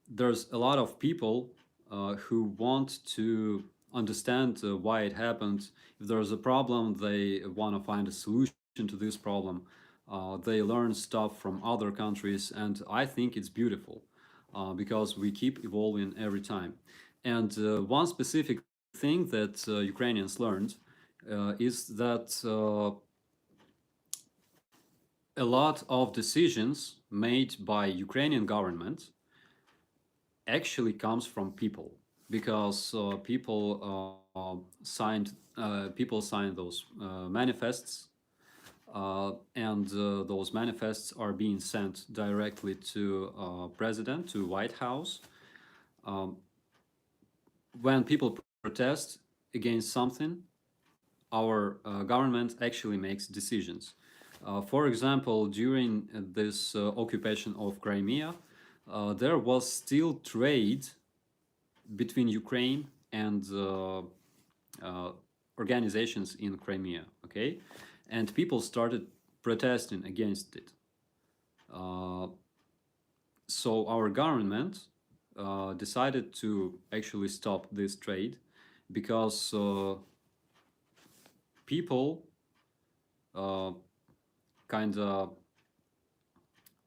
[SPEAKER 1] there's a lot of people who want to understand why it happened. If there's a problem, they want to find a solution to this problem. They learn stuff from other countries, and I think it's beautiful because we keep evolving every time. And one specific thing that Ukrainians learned is that a lot of decisions made by Ukrainian government actually comes from people, because people signed those manifests, and those manifests are being sent directly to president, to White House. When people protest against something, our government actually makes decisions. For example, during this occupation of Crimea, there was still trade between Ukraine and uh, organizations in Crimea, okay? And people started protesting against it. So our government decided to actually stop this trade because people kind of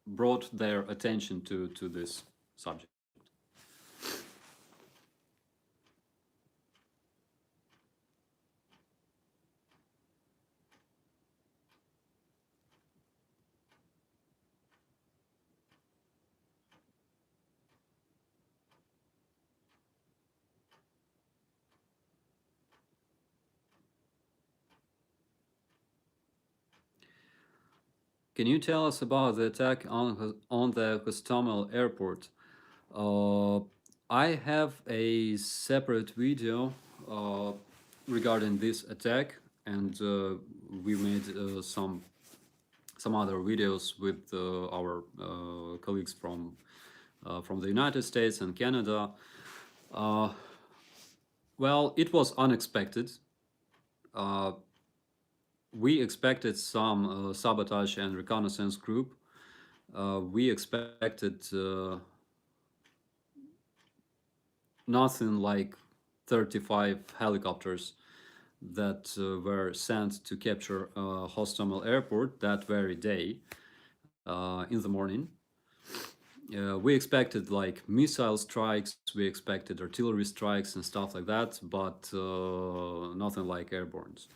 [SPEAKER 1] brought their attention to this subject. Can you tell us about the attack on the Hostomel airport? I have a separate video regarding this attack, and we made some other videos with our colleagues from the United States and Canada. Well, it was unexpected. We expected some sabotage and reconnaissance group. We expected nothing like 35 helicopters that were sent to capture Hostomel airport that very day in the morning. We expected like missile strikes, we expected artillery strikes and stuff like that, but nothing like airbornes.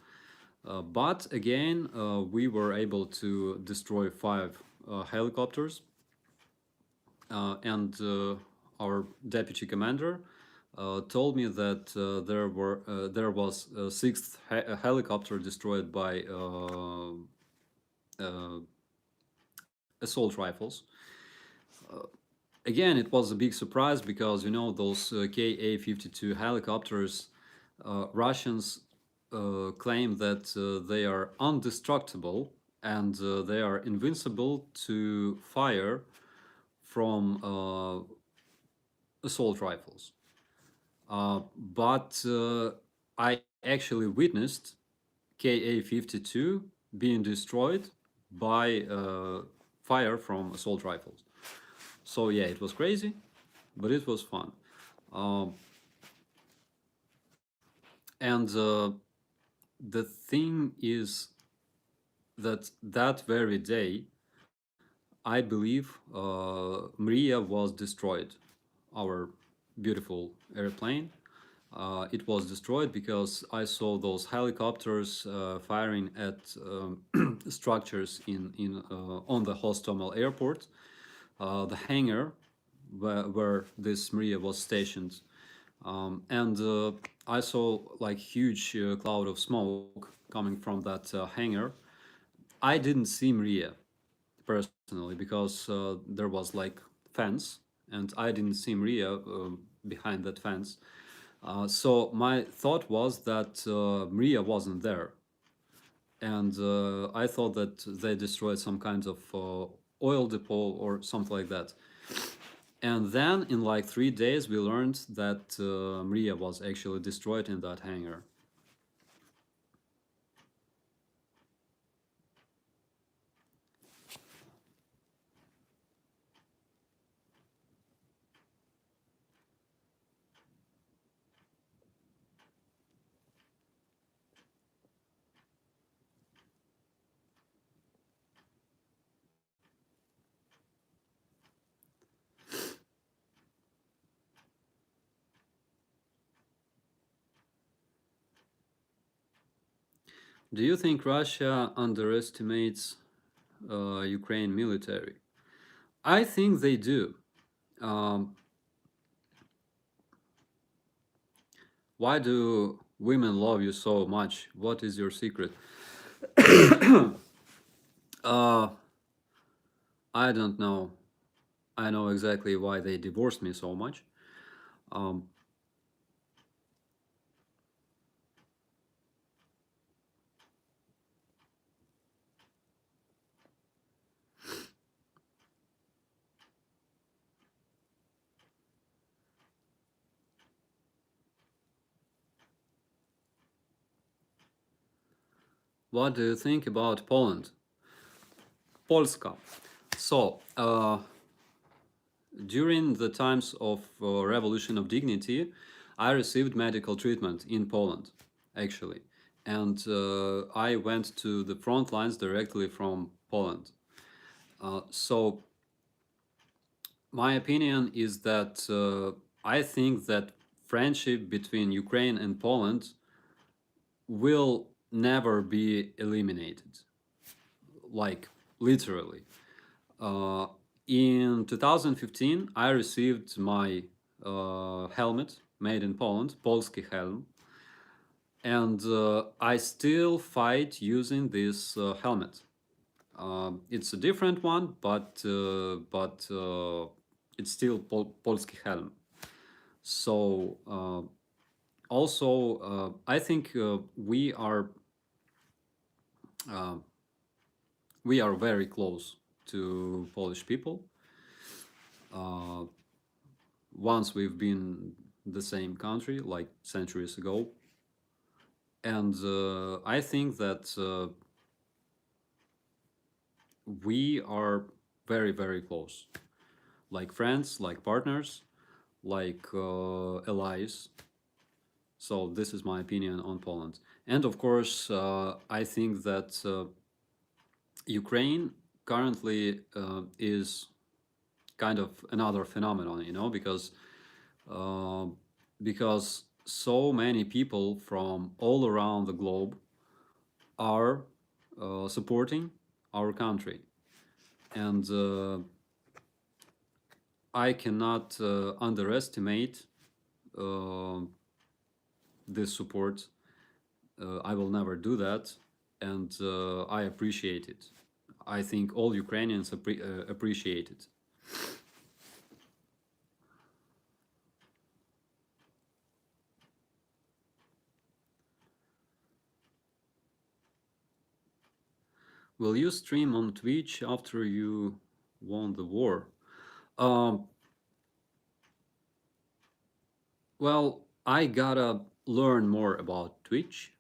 [SPEAKER 1] But again, we were able to destroy 5 helicopters, and our deputy commander told me that there was a sixth helicopter destroyed by uh, assault rifles. Again, it was a big surprise because you know those Ka-52 helicopters, Russians claim that they are indestructible and they are invincible to fire from assault rifles. But I actually witnessed Ka-52 being destroyed by fire from assault rifles. So yeah, it was crazy, but it was fun. Um, and the thing is that that very day, I believe Mria was destroyed, our beautiful airplane. It was destroyed because I saw those helicopters firing at structures in on the Hostomel airport, the hangar where this Mria was stationed, and I saw like huge cloud of smoke coming from that hangar. I didn't see Mria personally because there was like fence, and I didn't see Mria behind that fence. So my thought was that Mria wasn't there, and I thought that they destroyed some kind of oil depot or something like that. And then in like 3 days, we learned that Mria was actually destroyed in that hangar. Do you think Russia underestimates Ukraine military? I think they do. Um, why do women love you so much? What is your secret? uh, I don't know. I know exactly why they divorced me so much. Um, what do you think about Poland? Polska. So, during the times of Revolution of Dignity, I received medical treatment in Poland, actually. And I went to the front lines directly from Poland. So my opinion is that I think that friendship between Ukraine and Poland will never be eliminated, like literally. Uh, in 2015, I received my helmet made in Poland, Polski helm, and I still fight using this helmet. It's a different one, but it's still Polski helm. So also, I think uh, we are very close to Polish people. Uh, Once we've been the same country, like centuries ago, and I think that we are very close, like friends, like partners. like allies. So this is my opinion on Poland. And of course, I think that Ukraine currently is kind of another phenomenon, you know, uh, because so many people from all around the globe are supporting our country, and I cannot underestimate uh, this support. I will never do that, and I appreciate it. I think all Ukrainians appreciate it. Will you stream on Twitch after you won the war? Um, well, I gotta learn more about Twitch.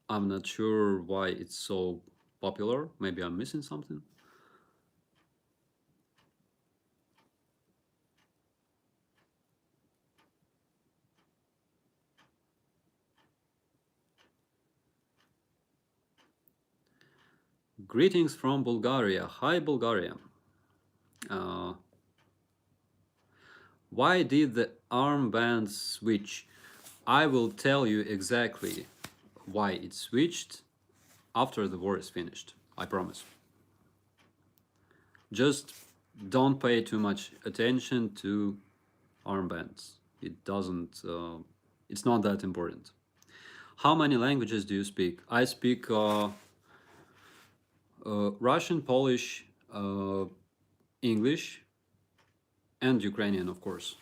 [SPEAKER 1] I'm not sure why it's so popular. Maybe I'm missing something. Greetings from Bulgaria. Hi, Bulgaria. Uh, why did the armband switch? I will tell you exactly why it switched after the war is finished. I promise. Just don't pay too much attention to armbands. It doesn't. It's not that important. How many languages do you speak? I speak Russian, Polish, English, and Ukrainian, of course.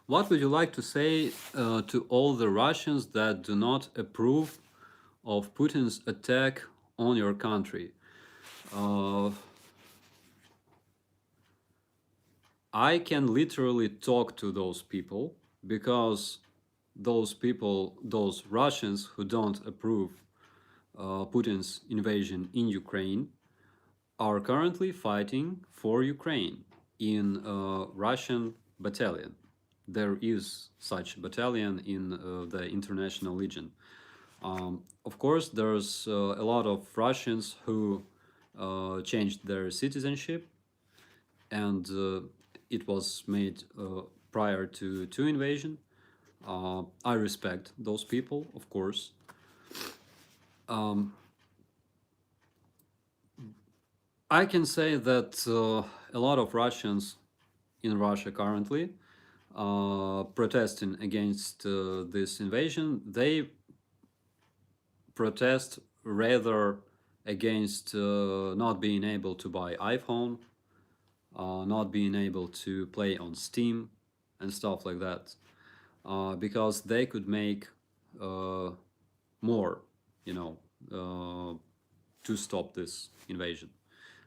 [SPEAKER 1] What would you like to say to all the Russians that do not approve of Putin's attack on your country? Uh, I can literally talk to those people because those people, those Russians who don't approve Putin's invasion in Ukraine, are currently fighting for Ukraine in a Russian battalion. There is such battalion in the International Legion. Of course, there's a lot of Russians who changed their citizenship, and it was made prior to invasion. I respect those people, of course. I can say that a lot of Russians in Russia currently protesting against this invasion, they protest rather against not being able to buy iPhone, not being able to play on Steam and stuff like that, because they could make more, you know, to stop this invasion.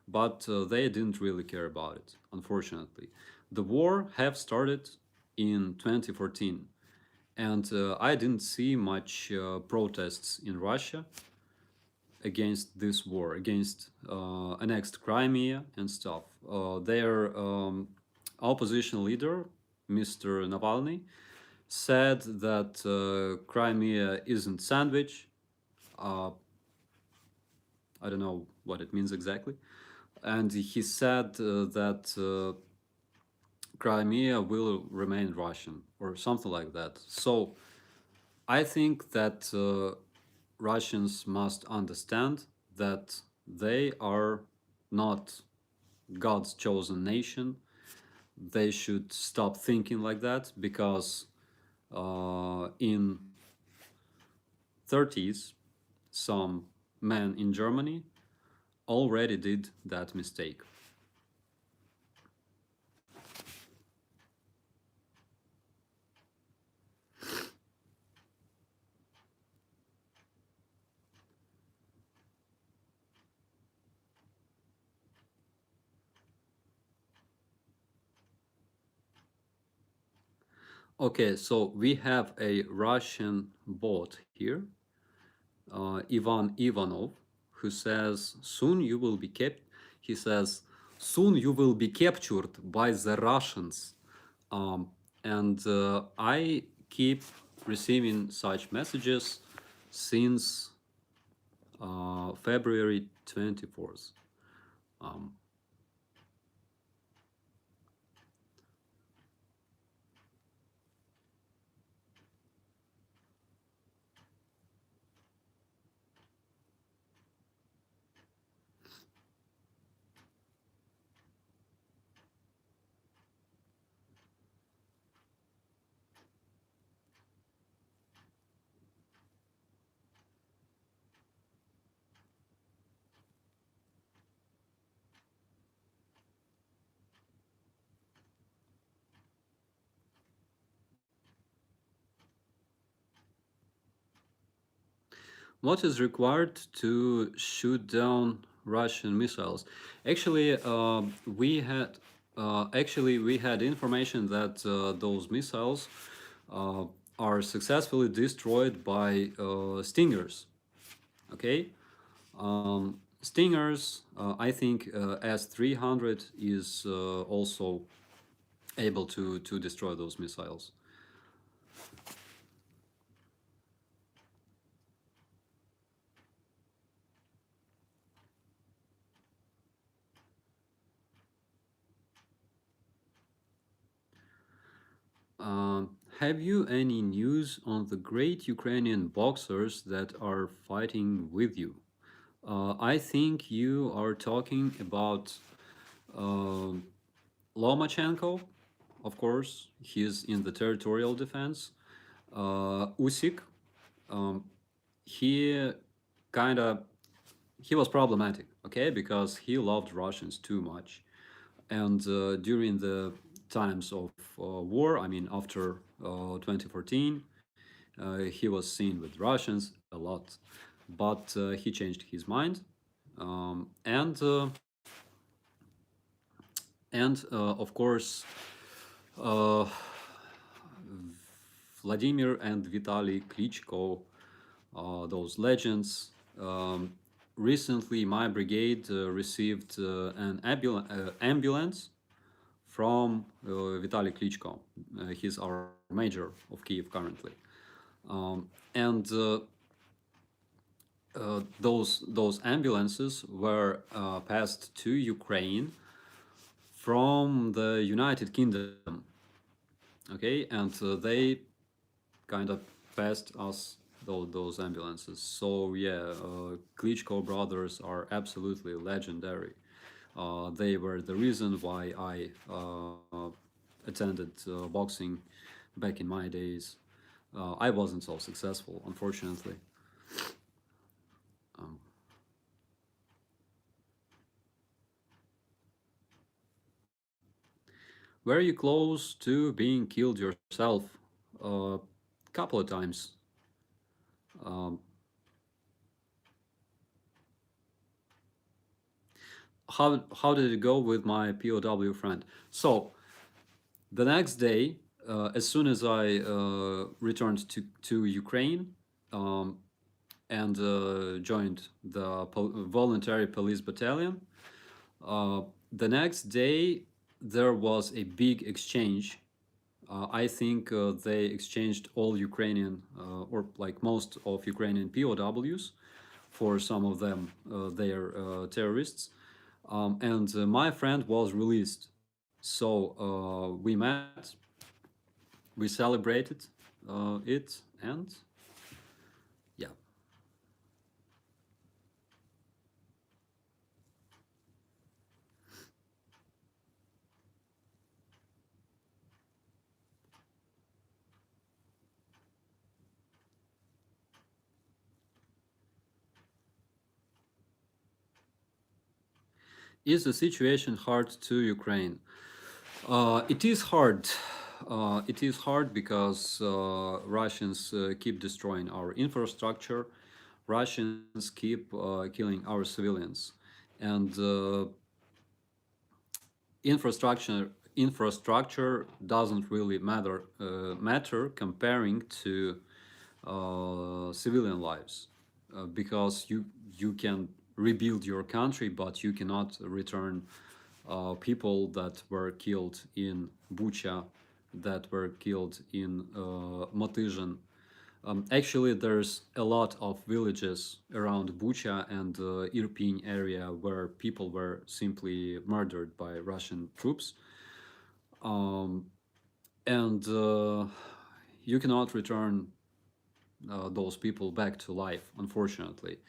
[SPEAKER 1] But they didn't really care about it, unfortunately. The war have started in 2014, and I didn't see much protests in Russia against this war, against annexed Crimea and stuff. Their opposition leader, Mr. Navalny, said that Crimea isn't sandwich. I don't know what it means exactly. And he said that Crimea will remain Russian or something like that. So I think that Russians must understand that they are not God's chosen nation. They should stop thinking like that because in 30s, some men in Germany already did that mistake. Okay, so we have a Russian bot here, Ivan Ivanov, who says, "Soon you will be kept." He says, "Soon you will be captured by the Russians." And I keep receiving such messages since February 24th. Um, what is required to shoot down Russian missiles? Actually, we had information that those missiles uh, are successfully destroyed by Stingers. Okay, Stingers. I think S-300 is also able to destroy those missiles. Have you any news on the great Ukrainian boxers that are fighting with you? I think you are talking about um Lomachenko, of course. He's in the territorial defense. Usyk, um, he kind of he was problematic, okay, because he loved Russians too much. And during the times of war, I mean, after 2014, he was seen with Russians a lot, but he changed his mind, um, and uh, and of course, uh, Vladimir and Vitaly Klitschko, those legends. Recently, my brigade received an ambulance from Vitaly Klitschko. He's our major of Kiev currently. And those ambulances were passed to Ukraine from the United Kingdom. Okay, and they kind of passed us those ambulances. So yeah, Klitschko brothers are absolutely legendary. They were the reason why I attended boxing back in my days. I wasn't so successful, unfortunately. Um, were you close to being killed yourself? A couple of times. Um, how did it go with my POW friend? So the next day, as soon as I returned to Ukraine and joined the voluntary police battalion, the next day there was a big exchange. I think they exchanged all Ukrainian or like most of Ukrainian POWs for some of them, they are terrorists. And my friend was released. So we met, we celebrated it, and yeah. Is the situation hard to Ukraine? It is hard. It is hard because Russians keep destroying our infrastructure. Russians keep killing our civilians, and infrastructure infrastructure doesn't really matter comparing to civilian lives, because you can rebuild your country, but you cannot return people that were killed in Bucha, that were killed in Maidan. Actually, there's a lot of villages around Bucha and Irpin area where people were simply murdered by Russian troops, and you cannot return those people back to life, unfortunately.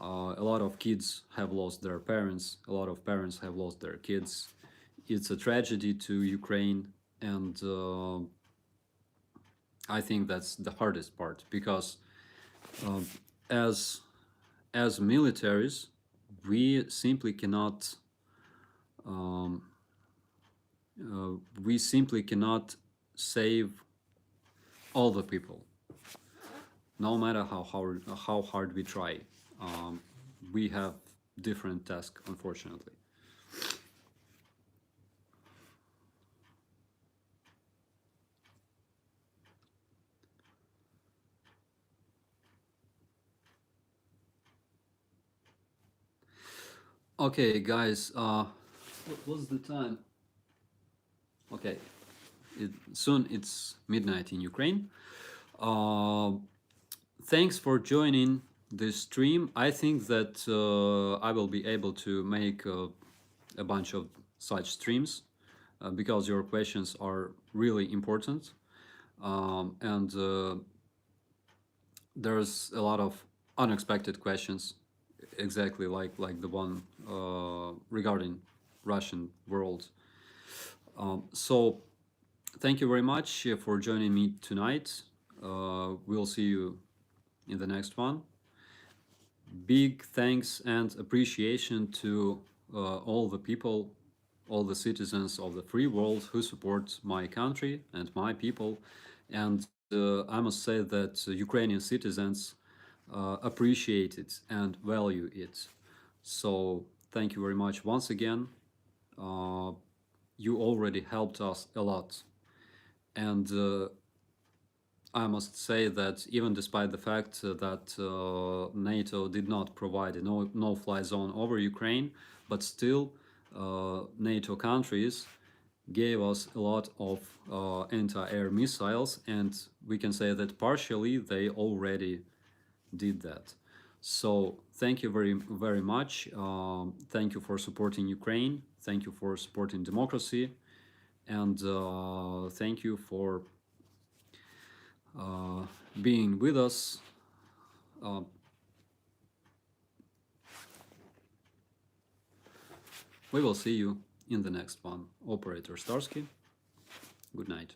[SPEAKER 1] A lot of kids have lost their parents, a lot of parents have lost their kids. It's a tragedy to Ukraine, and I think that's the hardest part, because um, as as militaries, we simply cannot um, we simply cannot save all the people, no matter how hard we try. Um, we have different tasks, unfortunately. Okay, guys, what's the time? Okay, soon it's midnight in Ukraine. Uh, Thanks for joining this stream. I think that I will be able to make a bunch of such streams because your questions are really important. And there's a lot of unexpected questions, exactly like the one regarding Russian world. So thank you very much for joining me tonight. We'll see you in the next one. Big thanks and appreciation to all the people, all the citizens of the free world who support my country and my people. And I must say that Ukrainian citizens appreciate it and value it. So thank you very much once again. Uh, you already helped us a lot. And I must say that even despite the fact that NATO did not provide a no-fly zone over Ukraine, but still NATO countries gave us a lot of anti-air missiles, and we can say that partially they already did that. So thank you very much. Thank you for supporting Ukraine. Thank you for supporting democracy, and thank you for uh, being with us. Uh, we will see you in the next one. Operator Starsky, good night.